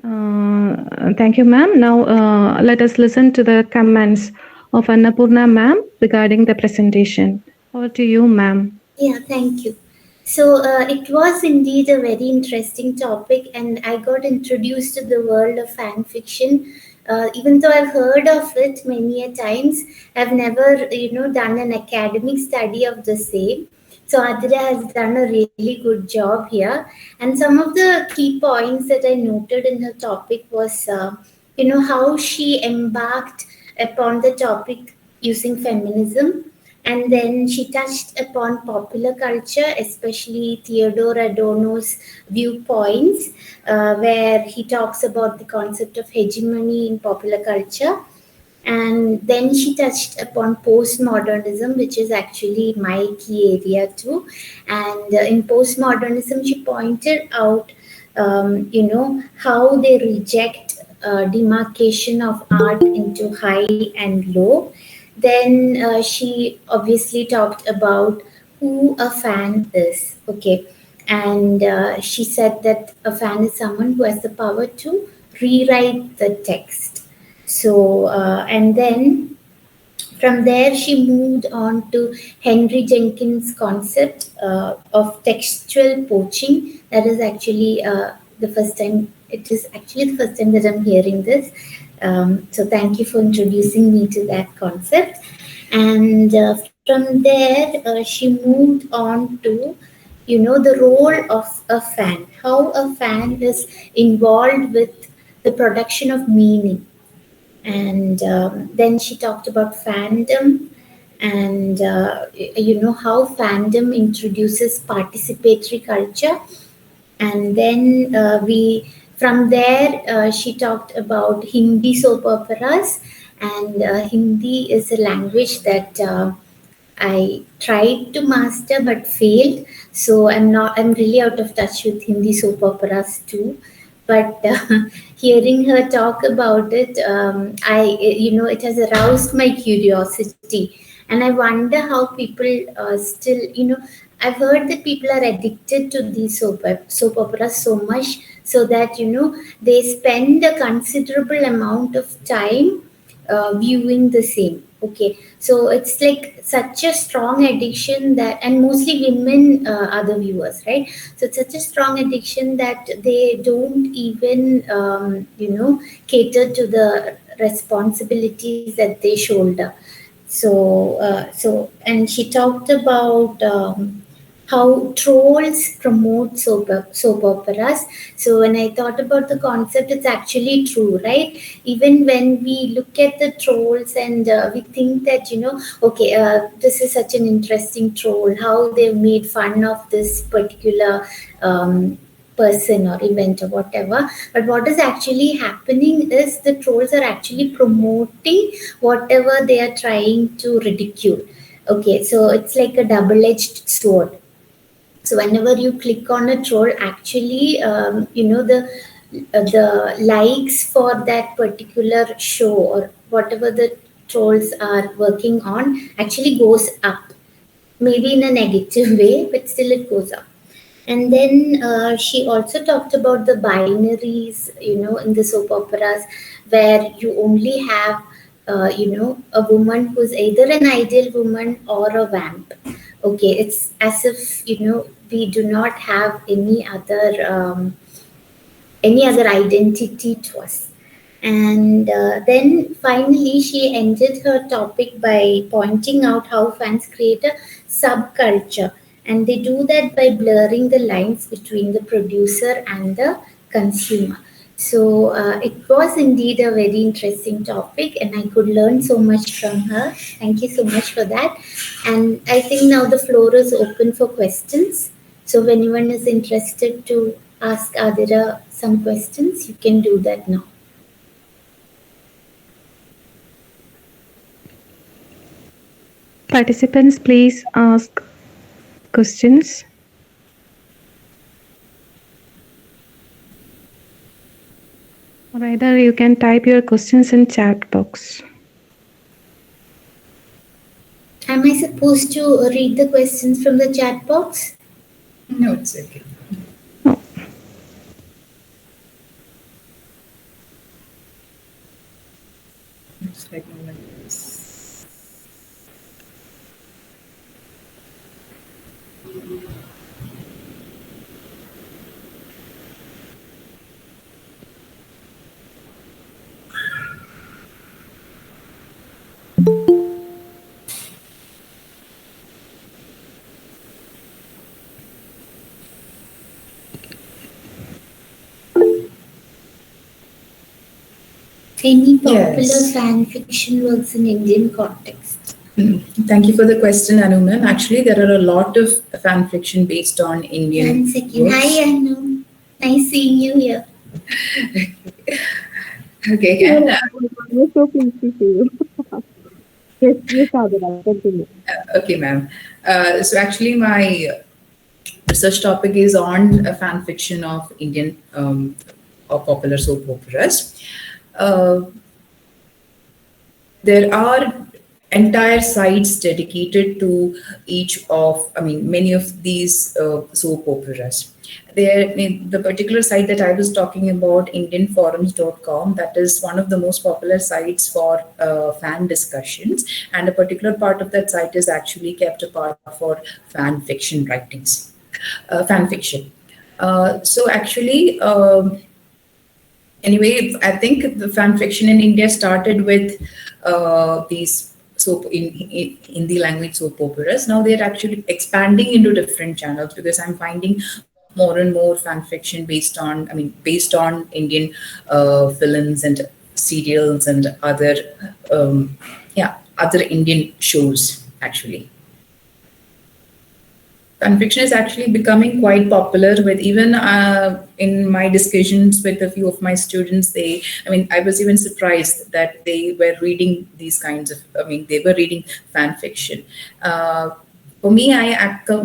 Thank you, ma'am. Now, let us listen to the comments of Annapoorna ma'am regarding the presentation. Over to you, ma'am. Yeah, thank you. So it was indeed a very interesting topic, and I got introduced to the world of fan fiction. Even though I've heard of it many a times, I've never, done an academic study of the same. So Athira has done a really good job here. And some of the key points that I noted in her topic was, how she embarked upon the topic using feminism, and then she touched upon popular culture, especially Theodore Adorno's viewpoints, where he talks about the concept of hegemony in popular culture. And then she touched upon postmodernism, which is actually my key area too. And in postmodernism, she pointed out, how they reject demarcation of art into high and low. Then she obviously talked about who a fan is. Okay. And she said that a fan is someone who has the power to rewrite the text. So, and then from there, she moved on to Henry Jenkins' concept of textual poaching. That is actually the first time. It is actually the first time that I'm hearing this. So thank you for introducing me to that concept. And from there, she moved on to, the role of a fan, how a fan is involved with the production of meaning. And then she talked about fandom, and how fandom introduces participatory culture. And then from there she talked about Hindi soap operas. And Hindi is a language that I tried to master but failed. So I'm really out of touch with Hindi soap operas too. But hearing her talk about it, it has aroused my curiosity. And I wonder how people still, I've heard that people are addicted to these soap operas so much, so that, they spend a considerable amount of time viewing the same. Okay, so it's like such a strong addiction that, and mostly women are the viewers, right? So it's such a strong addiction that they don't even, cater to the responsibilities that they shoulder. So and she talked about how trolls promote soap operas. So when I thought about the concept, it's actually true, right? Even when we look at the trolls and we think that, okay, this is such an interesting troll, how they've made fun of this particular person or event or whatever. But what is actually happening is the trolls are actually promoting whatever they are trying to ridicule. Okay, so it's like a double-edged sword. So whenever you click on a troll, actually, the likes for that particular show or whatever the trolls are working on actually goes up. Maybe in a negative way, but still it goes up. And then she also talked about the binaries, in the soap operas, where you only have, a woman who's either an ideal woman or a vamp. Okay, it's as if, we do not have any other identity to us. And then finally, she ended her topic by pointing out how fans create a subculture. And they do that by blurring the lines between the producer and the consumer. So it was indeed a very interesting topic, and I could learn so much from her. Thank you so much for that. And I think now the floor is open for questions. So if anyone is interested to ask Athira some questions, you can do that now. Participants, please ask questions. Or either you can type your questions in chat box. Am I supposed to read the questions from the chat box? No, it's okay. Oh. It's like this. Any popular Yes. fan fiction works in Indian context? Thank you for the question, Anu ma'am. Actually, there are a lot of fan fiction based on Indian. One second. works. Hi, Anu. Nice seeing you here. Okay, and I'm so pleased to see you. Yes, Adira, continue. okay, ma'am. So actually, my research topic is on a fan fiction of Indian or popular soap operas. Uh, there are entire sites dedicated to each of, I mean, many of these soap operas. There, the particular site that I was talking about, indianforums.com, that is one of the most popular sites for fan discussions, and a particular part of that site is actually kept apart for fan fiction writings, fan fiction. So actually, anyway, I think the fan fiction in India started with these soap in Hindi language soap operas. Now they're actually expanding into different channels because I'm finding more and more fan fiction based on, I mean, based on Indian films and serials and other, other Indian shows actually. Fanfiction is actually becoming quite popular with even in my discussions with a few of my students. I was even surprised that they were reading these kinds of, they were reading fan fiction. For me,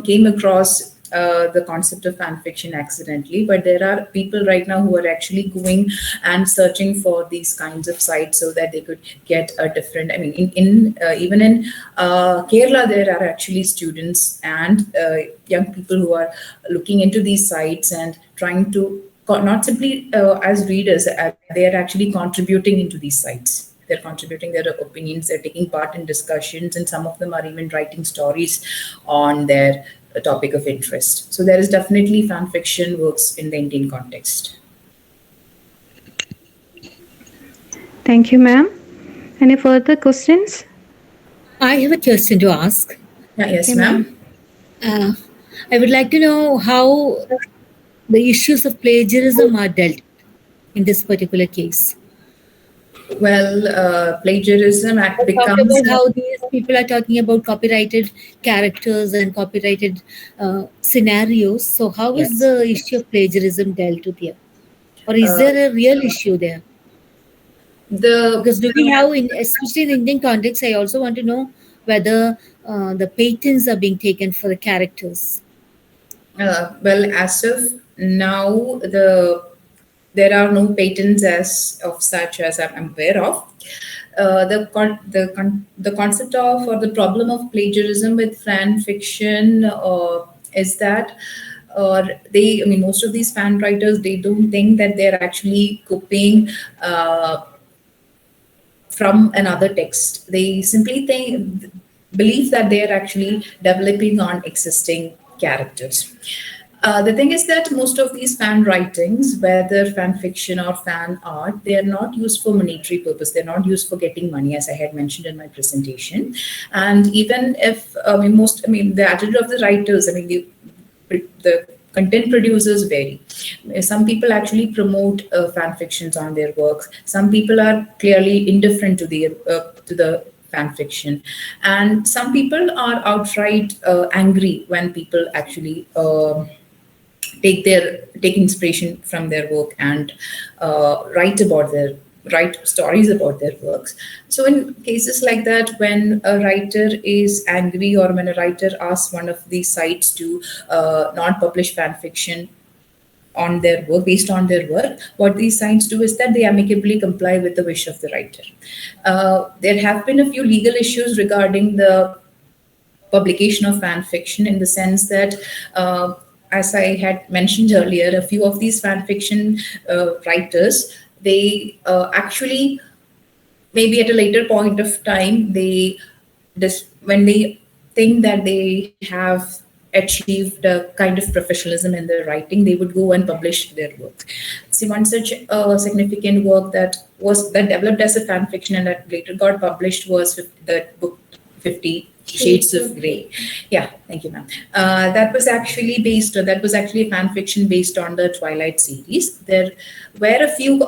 came across the concept of fan fiction accidentally, but there are people right now who are actually going and searching for these kinds of sites so that they could get a different, even in Kerala, there are actually students and young people who are looking into these sites and trying to not simply as readers, they are actually contributing into these sites. They're contributing their opinions, they're taking part in discussions, and some of them are even writing stories on their topic of interest. So there is definitely fan fiction works in the Indian context. Thank you, ma'am. Any further questions? I have a question to ask. Yes, Okay, ma'am. I would like to know how the issues of plagiarism are dealt in this particular case. Well, plagiarism Talk becomes about how these people are talking about copyrighted characters and copyrighted scenarios. So, how is yes. the issue of plagiarism dealt with here, or is there a real issue there? Because do we have, especially in Indian context, I also want to know whether the patents are being taken for the characters. Well, as of now, there are no patents as of such as I'm aware of. The concept of or the problem of plagiarism with fan fiction is that most of these fan writers, they don't think that they're actually copying from another text. They simply believe that they are actually developing on existing characters. The thing is that most of these fan writings, whether fan fiction or fan art, they are not used for monetary purpose. They're not used for getting money, as I had mentioned in my presentation. And even if the attitude of the writers, the content producers vary. Some people actually promote fan fictions on their works. Some people are clearly indifferent to the fan fiction, and some people are outright angry when people actually take inspiration from their work and write stories about their works. So in cases like that, when a writer is angry or when a writer asks one of these sites to not publish fan fiction on their work, based on their work, what these sites do is that they amicably comply with the wish of the writer. There have been a few legal issues regarding the publication of fan fiction, in the sense that, as I had mentioned earlier, a few of these fan fiction writers, they actually, maybe at a later point of time, when they think that they have achieved a kind of professionalism in their writing, they would go and publish their work. See, one such significant work that developed as a fan fiction and that later got published was the book 50 Shades of Grey. Yeah, thank you, ma'am. That was actually a fan fiction based on the Twilight series. There were a few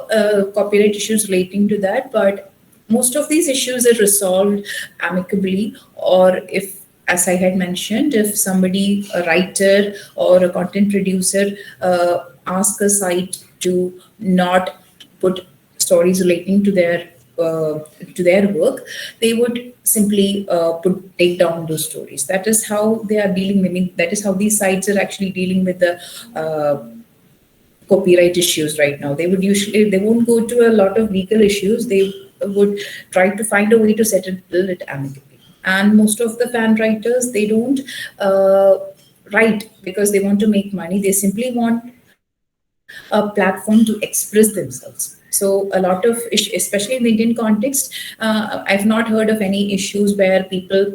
copyright issues relating to that, but most of these issues are resolved amicably, or if, as I had mentioned, if somebody, a writer or a content producer, asks a site to not put stories relating to their work, they would simply take down those stories. That is how they are dealing. I mean, that is how these sites are actually dealing with the copyright issues right now. They won't go to a lot of legal issues. They would try to find a way to settle it amicably. And most of the fan writers, they don't write because they want to make money. They simply want a platform to express themselves. So a lot of, especially in the Indian context, I've not heard of any issues where people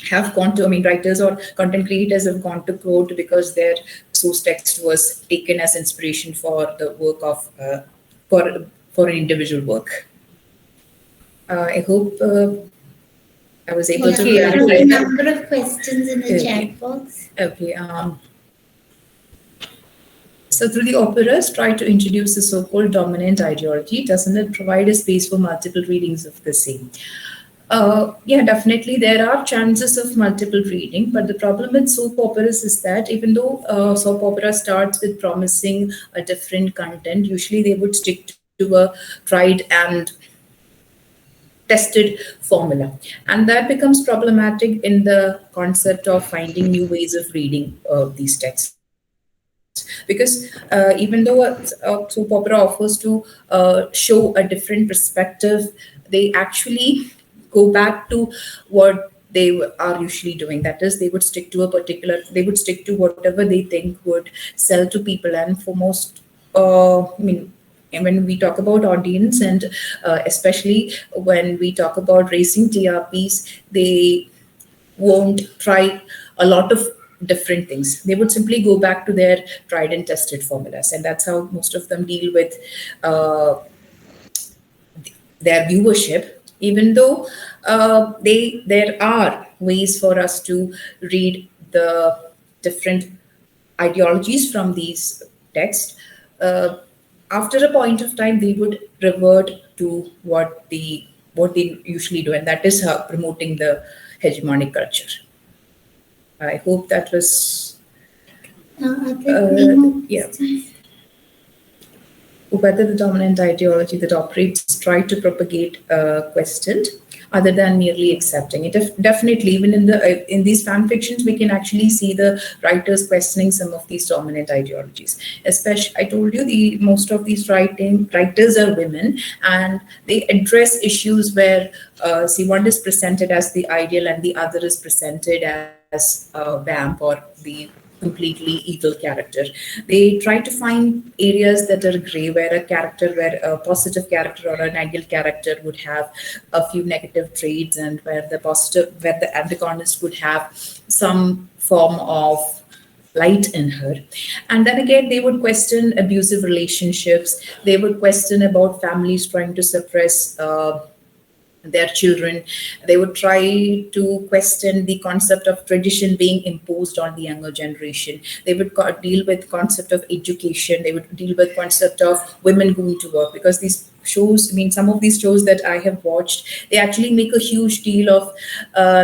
have gone to, writers or content creators have gone to court because their source text was taken as inspiration for the work of, for an individual work. I hope I was able to clarify. There are a number of questions in the chat box. Okay. So through the operas, try to introduce the so-called dominant ideology. Doesn't it provide a space for multiple readings of the same? Yeah, definitely. There are chances of multiple reading, but the problem with soap operas is that even though soap opera starts with promising a different content, usually they would stick to a tried and tested formula. And that becomes problematic in the concept of finding new ways of reading these texts. Because even though a soap opera offers to show a different perspective, they actually go back to what they are usually doing. That is, they would stick to whatever they think would sell to people. And for most, when we talk about audience, and especially when we talk about raising TRPs, they won't try a lot of different things. They would simply go back to their tried and tested formulas. And that's how most of them deal with their viewership, even though there are ways for us to read the different ideologies from these texts. After a point of time, they would revert to what they usually do, and that is promoting the hegemonic culture. I hope that was yeah. Whether the dominant ideology that operates try to propagate questioned, other than merely accepting it. Definitely, even in these fan fictions, we can actually see the writers questioning some of these dominant ideologies. Especially, I told you, most of these writers are women, and they address issues where, one is presented as the ideal and the other is presented as a vamp or the completely evil character. They try to find areas that are gray, where a positive character or an ideal character would have a few negative traits, and where the antagonist would have some form of light in her. And then again, they would question abusive relationships. They would question about families trying to suppress their children. They would try to question the concept of tradition being imposed on the younger generation. They would deal with concept of education. They would deal with concept of women going to work, because these shows, I mean, some of these shows that I have watched, they actually make a huge deal of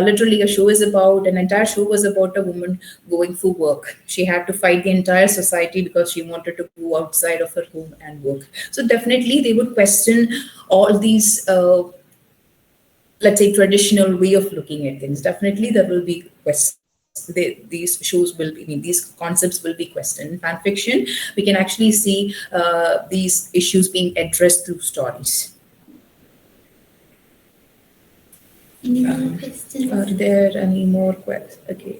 literally an entire show was about a woman going for work. She had to fight the entire society because she wanted to go outside of her home and work. So definitely they would question all these let's say traditional way of looking at things. Definitely there will be these shows will be, I mean, these concepts will be questioned. In fan fiction, we can actually see these issues being addressed through stories. Any more questions? Are there any more questions? Okay.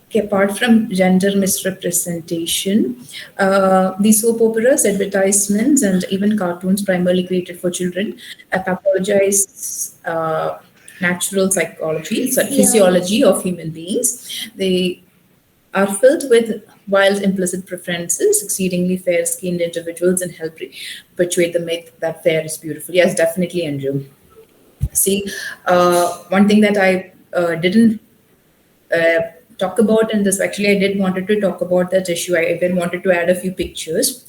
Okay, apart from gender misrepresentation, the soap operas, advertisements, and even cartoons primarily created for children pathologize natural physiology of human beings. They are filled with wild implicit preferences, exceedingly fair-skinned individuals, and help perpetuate the myth that fair is beautiful. Yes, definitely, Andrew. See, one thing that I didn't talk about in this, actually I did wanted to talk about that issue. I even wanted to add a few pictures.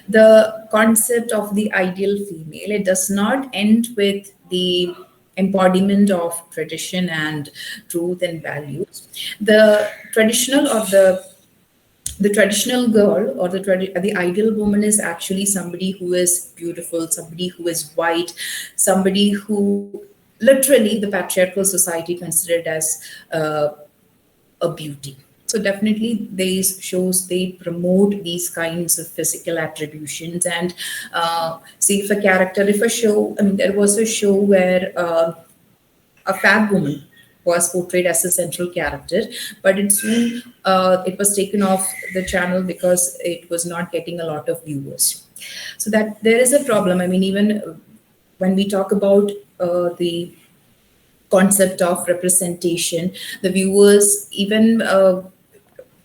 The concept of the ideal female, it does not end with the embodiment of tradition and truth and values. The traditional or the traditional girl or the ideal woman is actually somebody who is beautiful, somebody who is white, somebody who literally the patriarchal society considered as a beauty. So definitely these shows, they promote these kinds of physical attributions. And see, if a show, I mean, there was a show where a fat woman was portrayed as a central character, but it was taken off the channel because it was not getting a lot of viewers. So that there is a problem. I mean, even when we talk about the concept of representation, the viewers, even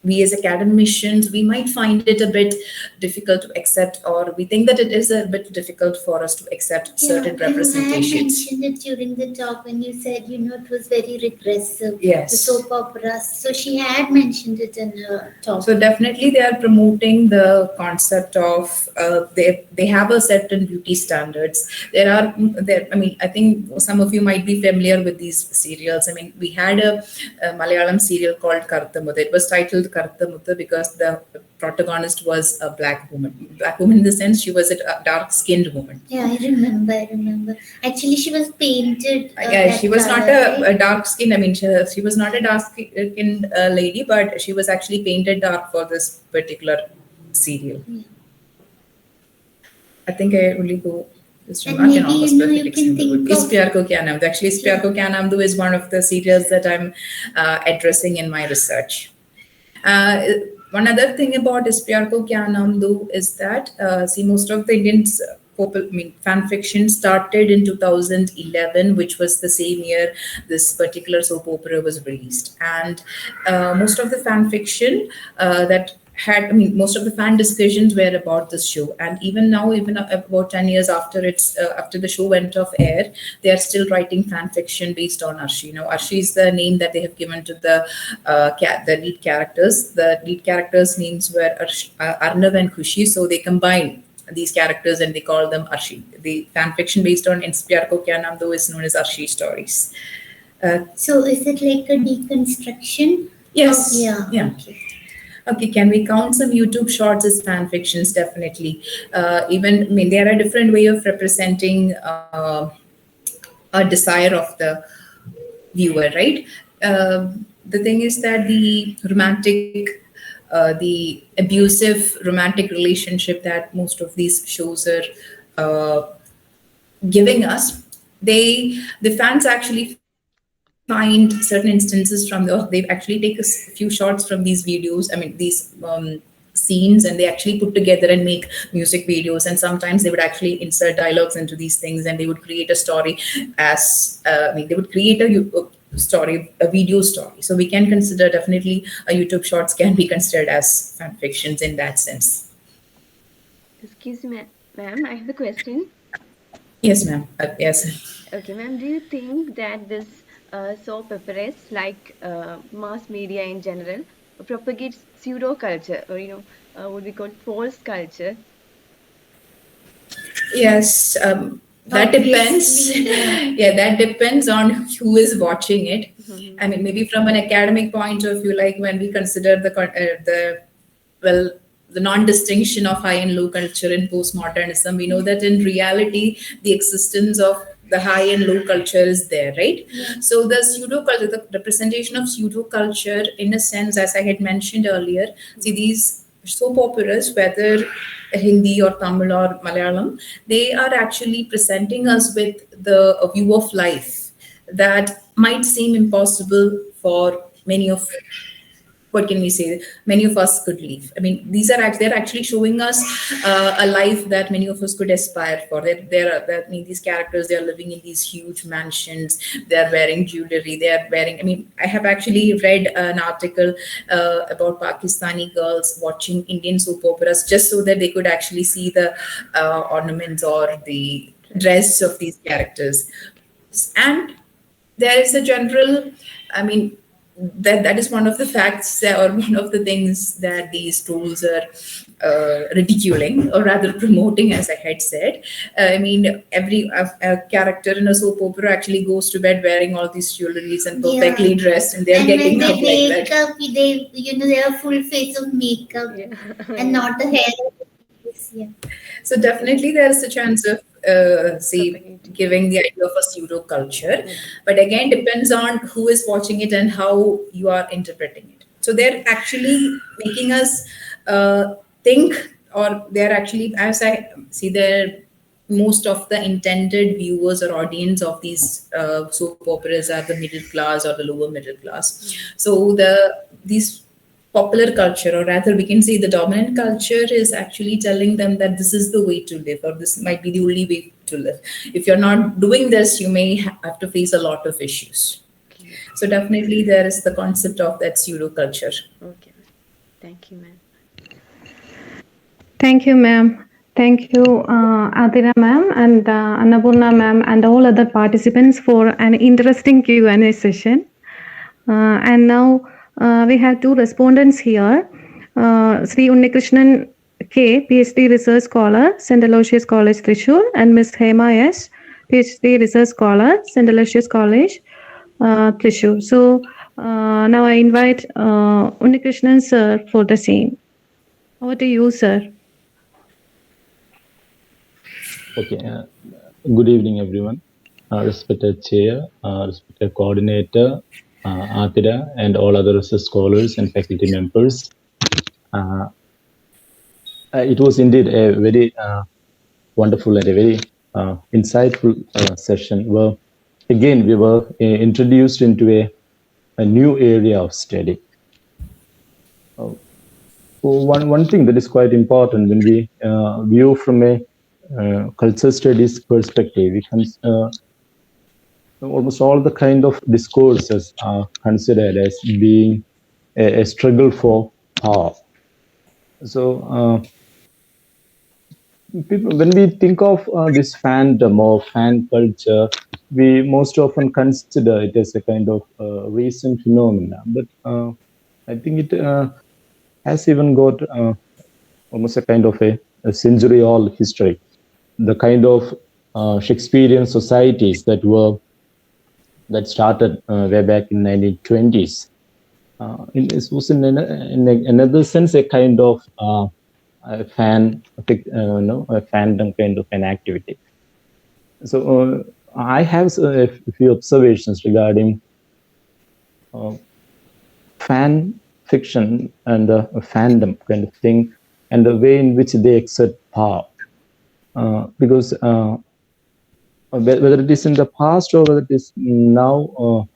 we as academicians, we might find it a bit difficult to accept, or we think that it is a bit difficult for us to accept certain representations. You had mentioned it during the talk when you said, it was very regressive, yes, the soap operas. So she had mentioned it in her talk. So definitely they are promoting the concept of they have a certain beauty standards. I mean, I think some of you might be familiar with these serials. I mean, we had a Malayalam serial called Karthamuthu. It was titled Karthamuthu because the protagonist was a black woman. Black woman in the sense she was a dark-skinned woman. Yeah, I remember. Actually, she was painted. Yeah, she was not a dark skin. I mean, she was not a dark skinned lady, but she was actually painted dark for this particular serial. Yeah. I think I only go. You can think Is Pyar Ko Kya Naam Do. Actually, Pyar Ko Kya Naam Do is one of the serials that I'm addressing in my research. One other thing about Is Pyar Ko Kya Naam Do is that, see, most of the Indians, fan fiction started in 2011, which was the same year this particular soap opera was released. And most of the fan fiction most of the fan discussions were about this show. And even now, even about 10 years after after the show went off air, they are still writing fan fiction based on Arshi. Arshi is the name that they have given to the lead characters. The lead characters' names were Arnav and Khushi, so they combine these characters and they call them Arshi. The fan fiction based on Is Pyar Ko Kya Naam Do is known as Arshi stories. So is it like a deconstruction? Yes. Yeah. Okay, can we count some YouTube shorts as fan fictions? Definitely. There are a different way of representing a desire of the viewer, right? The thing is that the abusive romantic relationship that most of these shows are giving us, the fans actually find certain instances they actually take a few shots from these videos, these scenes, and they actually put together and make music videos. And sometimes they would actually insert dialogues into these things, and they would create a story they would create a video story. So we can consider definitely a YouTube shorts can be considered as fan fictions in that sense. Excuse me, ma'am, I have a question. Yes, ma'am. Yes. Okay, ma'am, do you think that this soap operas, like mass media in general, propagates pseudo culture, or what we call false culture? Yes, that depends. Yeah, that depends on who is watching it. I mean, maybe from an academic point of view, like when we consider the well, the non-distinction of high and low culture in postmodernism, we know that in reality, the existence of the high and low culture is there, right? So the pseudo culture, the representation of pseudo culture, in a sense, as I had mentioned earlier, see these soap operas, whether Hindi or Tamil or Malayalam, they are actually presenting us with a view of life that might seem impossible for many of, what can we say, many of us could live. I mean, they're actually showing us a life that many of us could aspire for. I mean, these characters, they are living in these huge mansions, they're wearing jewelry, I mean, I have actually read an article about Pakistani girls watching Indian soap operas just so that they could actually see the ornaments or the dress of these characters. And there is a general, I mean, that is one of the facts or one of the things that these tools are ridiculing, or rather promoting, as I had said. I mean, every a character in a soap opera actually goes to bed wearing all these jewelries and perfectly dressed, and they're getting up like that. Up, they, they have full face of makeup and not the hair. Yeah. So definitely there is a chance of giving the idea of a pseudo culture, but again depends on who is watching it and how you are interpreting it. So they're actually making us think, or they're actually, as I see, they're most of the intended viewers or audience of these soap operas are the middle class or the lower middle class. So these popular culture, or rather we can say the dominant culture, is actually telling them that this is the way to live, or this might be the only way to live. If you're not doing this, you may have to face a lot of issues. So definitely there is the concept of that pseudo culture. Okay, thank you, ma'am. Thank you, ma'am. Thank you, Athira ma'am and Annapoorna ma'am and all other participants for an interesting Q&A session. And now we have two respondents here. Sri Unnikrishnan K, PhD Research Scholar, St. Aloysius College, Thrissur, and Ms. Hema S, PhD Research Scholar, St. Aloysius College, Thrissur. So now I invite Unnikrishnan sir for the same. Over to you, sir. Okay. Good evening, everyone. Respected chair, respected coordinator, Athira, and all other research scholars and faculty members. It was indeed a very wonderful and a very insightful session where, again, we were introduced into a new area of study. One thing that is quite important when we view from a culture studies perspective, we can almost all the kind of discourses are considered as being a struggle for power. So people, when we think of this fandom or fan culture, we most often consider it as a kind of recent phenomenon. But I think it has even got almost a kind of a century-old history. The kind of Shakespearean societies that started way back in 1920s. It was in another sense a kind of a fandom kind of an activity. So I have a few observations regarding fan fiction and fandom kind of thing, and the way in which they exert power. Because whether it is in the past or whether it is now,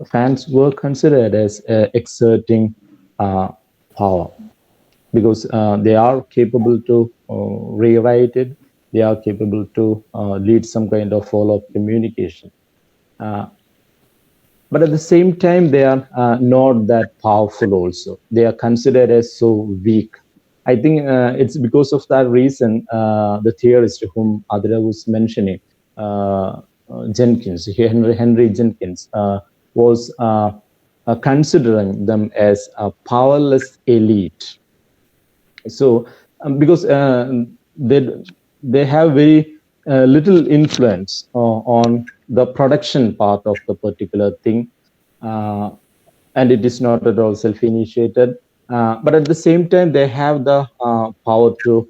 fans were considered as exerting power, because they are capable to rewrite it, they are capable to lead some kind of follow-up communication. But at the same time, they are not that powerful also. They are considered as so weak. I think it's because of that reason, the theorist whom Athira was mentioning, Jenkins, Henry Jenkins, was considering them as a powerless elite. So because they have very little influence on the production part of the particular thing, and it is not at all self-initiated. But at the same time, they have the power to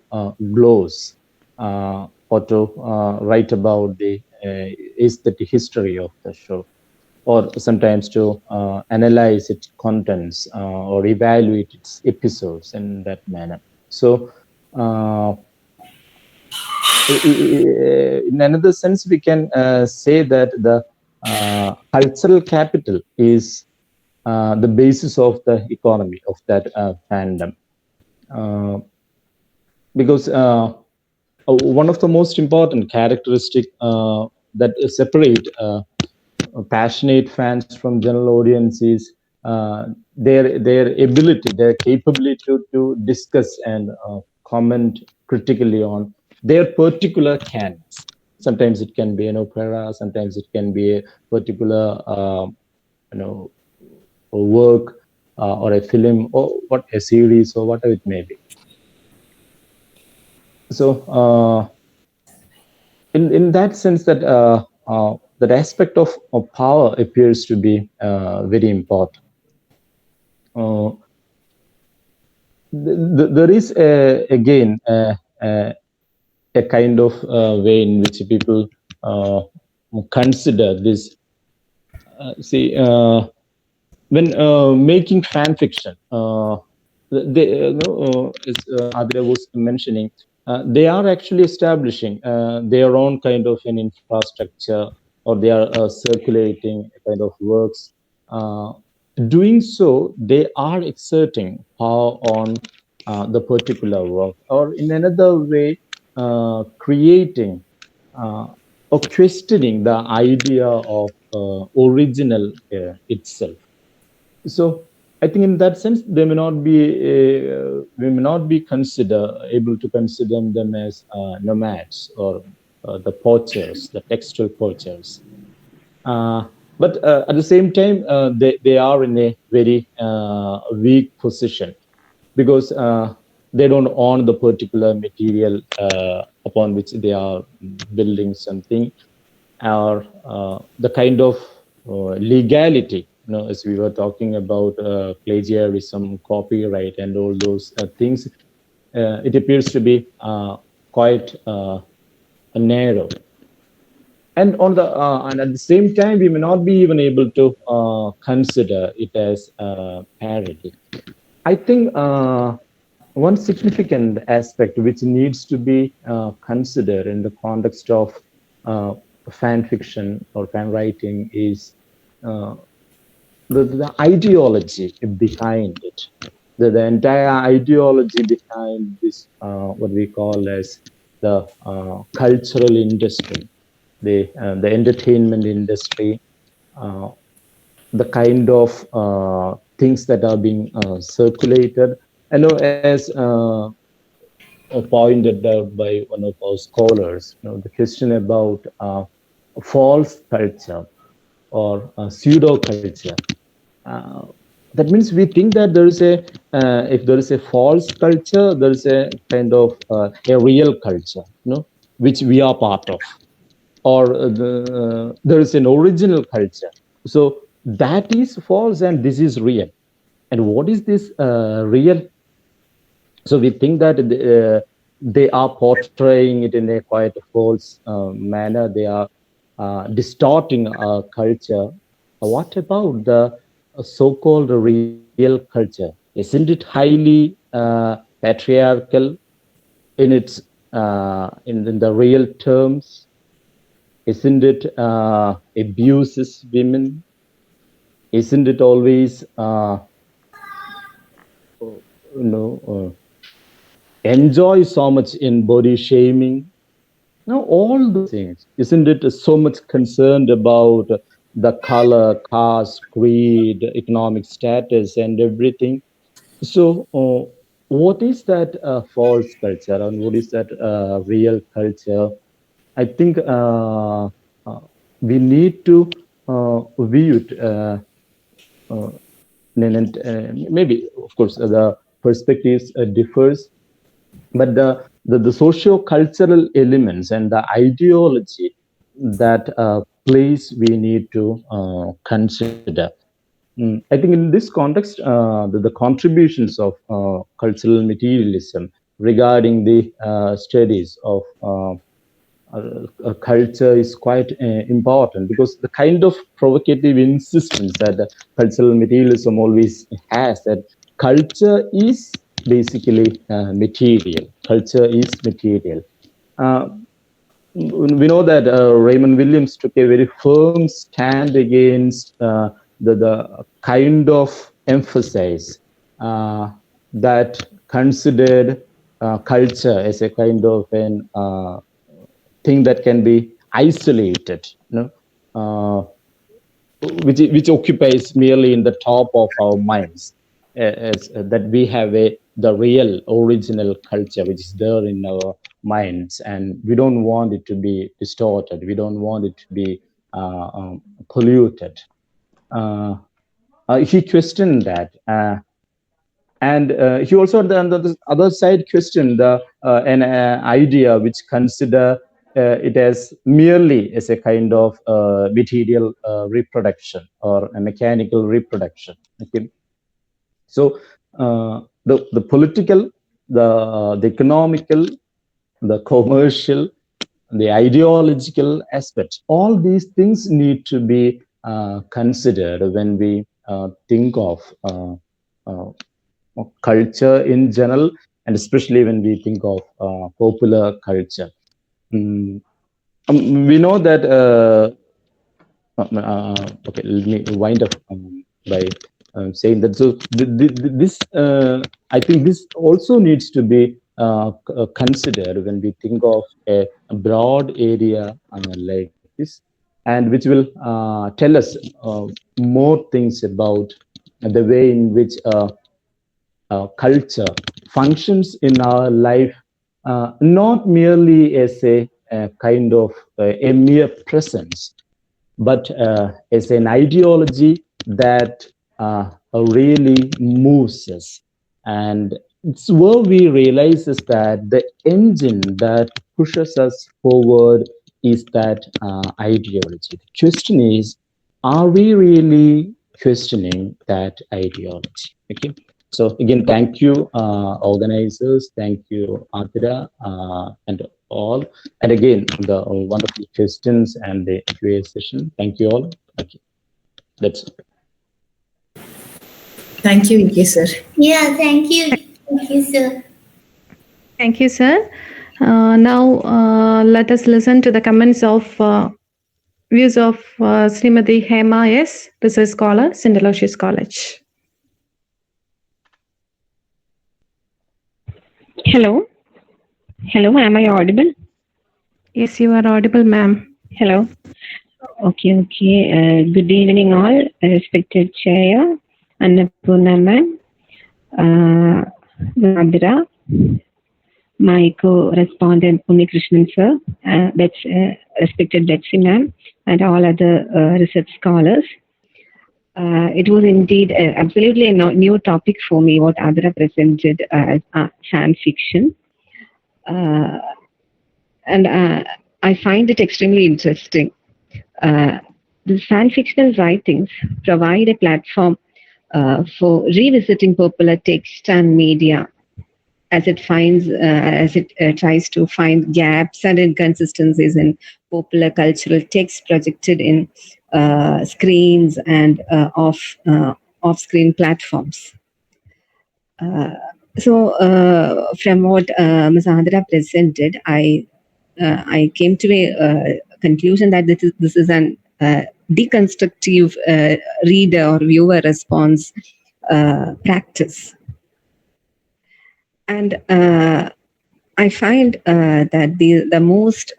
gloss or to write about the aesthetic history of the show, or sometimes to analyze its contents or evaluate its episodes in that manner. So, in another sense, we can say that the cultural capital is the basis of the economy of that fandom, uh, because one of the most important characteristic that separate passionate fans from general audiences, their ability, their capability to discuss and comment critically on their particular canons. Sometimes it can be an opera, sometimes it can be a particular you know a work or a film or what a series or whatever it may be. So in that sense, that aspect of power appears to be very important. Uh, there is again a kind of way in which people consider this. See, when making fan fiction, they, as Athira was mentioning, they are actually establishing their own kind of an infrastructure, or they are circulating a kind of works. Uh, Doing so, they are exerting power on the particular work, or in another way, creating or questioning the idea of original itself. So I think in that sense, they may not be we may not be able to consider them as nomads or the poachers, the textual poachers. Uh, but at the same time, they are in a very weak position, because they don't own the particular material upon which they are building something, or the kind of legality, as we were talking about plagiarism, copyright, and all those things. It appears to be quite narrow. And on the and at the same time, we may not be even able to consider it as parody. I think one significant aspect which needs to be considered in the context of fan fiction or fan writing is uh, the ideology behind it. The entire ideology behind this, what we call as the cultural industry, the entertainment industry, uh, the kind of things that are being circulated. I know, as pointed out by one of our scholars, the question about false culture or pseudo culture. Uh, that means we think that there is a if there is a false culture, there is a kind of a real culture, which we are part of, or there is an original culture. So that is false, and this is real. And what is this real? So we think that they are portraying it in a quite false manner. They are distorting our culture. What about the so-called real culture? Isn't it highly patriarchal in its in the real terms? Isn't it abuses women? Isn't it always you know enjoy so much in body shaming? Now, all those things, isn't it so much concerned about the color, caste, creed, economic status, and everything? So, what is that false culture, and what is that real culture? I think we need to view it. And maybe, of course, the perspectives differs. But the socio-cultural elements and the ideology that place we need to consider. I think in this context, the contributions of cultural materialism regarding the studies of culture is quite important, because the kind of provocative insistence that cultural materialism always has, that culture is basically material. Culture is material. Uh, we know that Raymond Williams took a very firm stand against the kind of emphasis that considered culture as a kind of an thing that can be isolated, uh, which occupies merely in the top of our minds, that we have the real original culture which is there in our minds, and we don't want it to be distorted. We don't want it to be polluted. Uh, he questioned that. And he also on the other side questioned an idea which consider it as merely as a kind of material reproduction or a mechanical reproduction. Okay, so the political, the economical, the commercial, the ideological aspect, all these things need to be considered when we think of culture in general, and especially when we think of popular culture. Mm, we know that. Okay, let me wind up by saying that. So this, I think, this also needs to be considered when we think of a broad area like this, and which will tell us more things about the way in which culture functions in our life, not merely as a kind of a mere presence, but as an ideology that really moves us. And it's where we realize is that the engine that pushes us forward is that ideology. The question is, are we really questioning that ideology? Okay. So again, thank you, organizers. Thank you, Athira, and all. And again, the wonderful questions and the Q&A session. Thank you all. Okay, that's it. Thank you, Iyer, sir. Yeah, thank you. Thank you, sir. Thank you, sir. Now, let us listen to the comments of views of Srimati Hema S., research scholar, St. Aloysius College. Hello. Hello, am I audible? Yes, you are audible, ma'am. Hello. Okay. Good evening, all. Respected Chair, Annapoorna ma'am, Athira, my co-respondent Krishnan sir, that's respected Betsy ma'am, and all other research scholars. It was indeed absolutely a new topic for me, what Athira presented as fan fiction. And I find it extremely interesting. The fan fictional writings provide a platform for revisiting popular text and media as it tries to find gaps and inconsistencies in popular cultural text projected in screens and off-screen platforms. So, from what Ms. Athira presented, I came to a conclusion that this is an deconstructive reader or viewer response practice. And I find that the most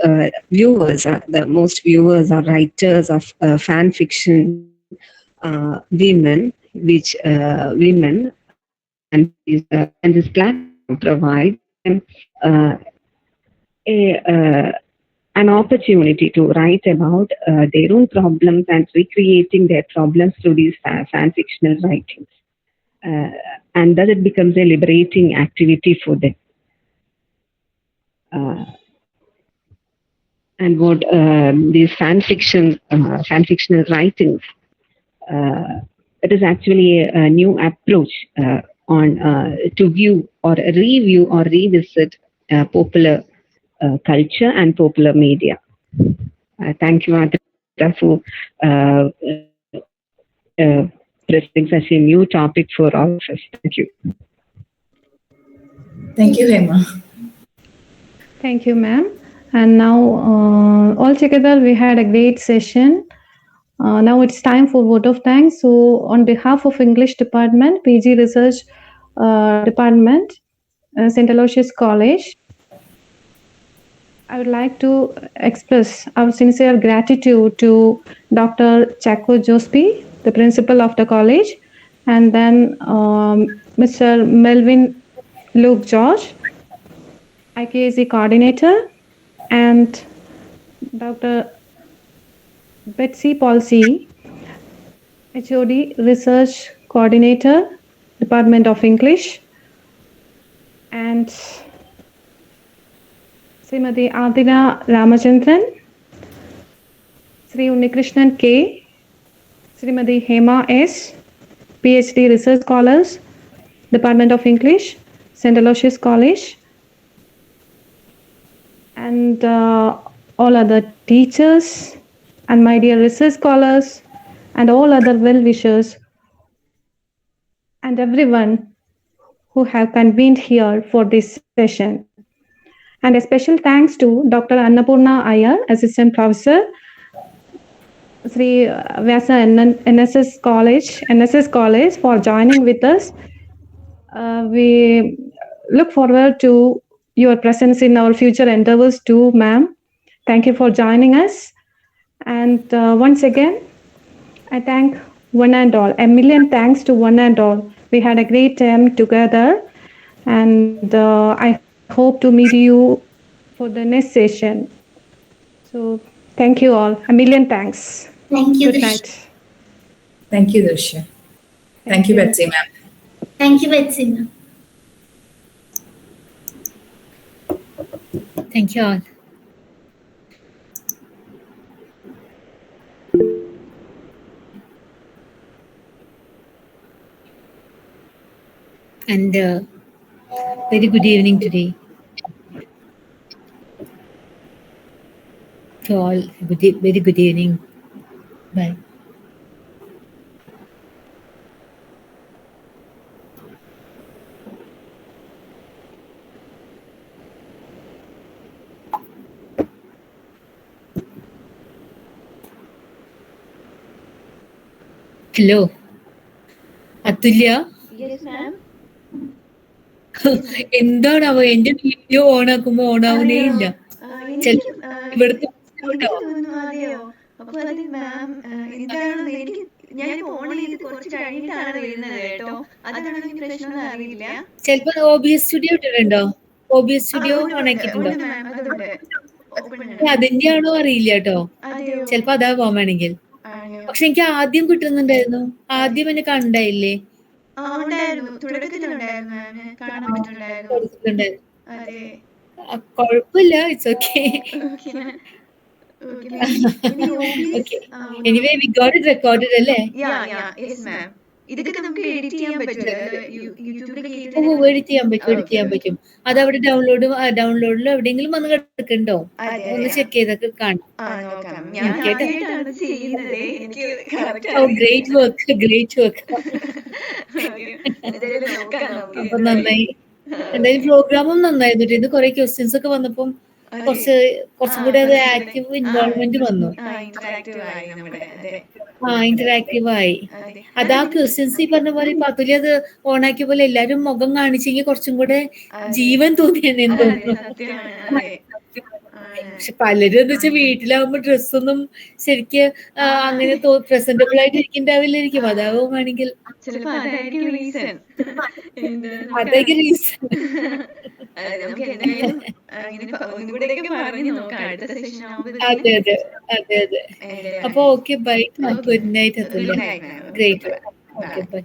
viewers or writers of fan fiction, women, which women, and this platform provides them an opportunity to write about their own problems and recreating their problems through these fan fictional writings. And thus it becomes a liberating activity for them. and what these fan fictional writings. It is actually a new approach on to view or review or revisit popular culture and popular media. Thank you, Athira, for presenting such a new topic for all of us. Thank you. Thank you, Hema. Thank you, ma'am. And now, all together, we had a great session. Now it's time for vote of thanks. So, on behalf of English Department, PG Research Department, St. Aloysius College, I would like to express our sincere gratitude to Dr. Chako Jospi, the principal of the college, and then Mr. Melvin Luke George, IKAC coordinator, and Dr. Betsy Palsy, HOD Research Coordinator, Department of English, and Srimati Athira Ramachandran, Sri Unnikrishnan K, Srimati Hema S, PhD Research Scholars, Department of English, St. Aloysius College, and all other teachers, and my dear research scholars, and all other well-wishers, and everyone who have convened here for this session. And a special thanks to Dr. Annapoorna Iyer, Assistant Professor, Sri Vyasa NSS College for joining with us. We look forward to your presence in our future endeavors too, ma'am. Thank you for joining us. And once again, I thank one and all. A million thanks to one and all. We had a great time together, and I hope to meet you for the next session. So thank you all. A million thanks. Thank you, Good Dirsha. night. Thank you, Dirsha. Thank you, Betsy, ma'am. Thank you, Betsy, ma'am. Thank you all. And very good evening today to all. Very good evening. Bye. Hello. Atulya. Yes, ma'am. എന്താണാവോ എന്റെ video ഓണാക്കുമ്പോ ഓണാവുന്നേ ഇല്ല. എനിക്ക് ഇവിടുത്തെ തോന്നുന്നു അതെയോ. അപ്പൊ അത് മാം എന്താണെന്ന് എനിക്ക് ഞാനിപ്പോ ഓൺ ചെയ്ത് കുറച്ച് കഴിഞ്ഞിട്ടാണ് വരുന്നത് കേട്ടോ. അതാണോ ഈ പ്രശ്നം അറിയില്ല. ചിലപ്പോ OBS സ്റ്റുഡിയോ ഇട്ടിട്ടുണ്ടോ? OBS സ്റ്റുഡിയോ ഓണാക്കിയിട്ടുണ്ടോ? അതിന്റെ ആണോ അറിയില്ല കേട്ടോ. ചിലപ്പോ അതാ പോവാണെങ്കിൽ. പക്ഷെ എനിക്ക് ആദ്യം കിട്ടുന്നുണ്ടായിരുന്നു. ആദ്യം എന്നെ കണ്ടായില്ലേ? കുഴപ്പമില്ല. It's okay. Anyway we got it recorded അല്ലേ? ഇതൊക്കെ നമുക്ക് എഡിറ്റ് ചെയ്യാൻ പറ്റുമോ? എഡിറ്റ് ചെയ്യാൻ പറ്റും. അത് അവിടെ ഡൗൺലോഡിൽ എവിടെയെങ്കിലും വന്ന് കിടക്കുന്നുണ്ടോ? ഒന്ന് ചെക്ക് ചെയ്തൊക്കെ കാണാം. Great work. അപ്പൊ നന്നായി. എന്തായാലും പ്രോഗ്രാമും നന്നായിരുന്നു. ഇന്ന് കുറെ ക്വസ്റ്റ്യൻസ് ഒക്കെ വന്നപ്പം കുറച്ചും കൂടെ അത് ആക്റ്റീവ് ഇൻവോൾവ്മെന്റ് വന്നു. ഇന്ററാക്റ്റീവ് ആയി. അതാ ക്വസ്റ്റ്യൻസ് ഈ പറഞ്ഞ പോലെ പത്തുലി അത് ഓണാക്കിയ പോലെ എല്ലാരും മുഖം കാണിച്ചെങ്കിൽ കുറച്ചും കൂടെ ജീവൻ തോന്നിയാണ് എന്ന് തോന്നുന്നു. പക്ഷെ പലരും എന്താ വെച്ചാൽ വീട്ടിലാവുമ്പോ ഡ്രസ്സൊന്നും ശരിക്ക് അങ്ങനെ പ്രസന്റബിൾ ആയിട്ട് ഇരിക്കണ്ടാവില്ലായിരിക്കും. അതാവുകയാണെങ്കിൽ അതായിരിക്കും റീസൺ. അതെ. അപ്പൊ okay bye. Good night. Great. Okay bye.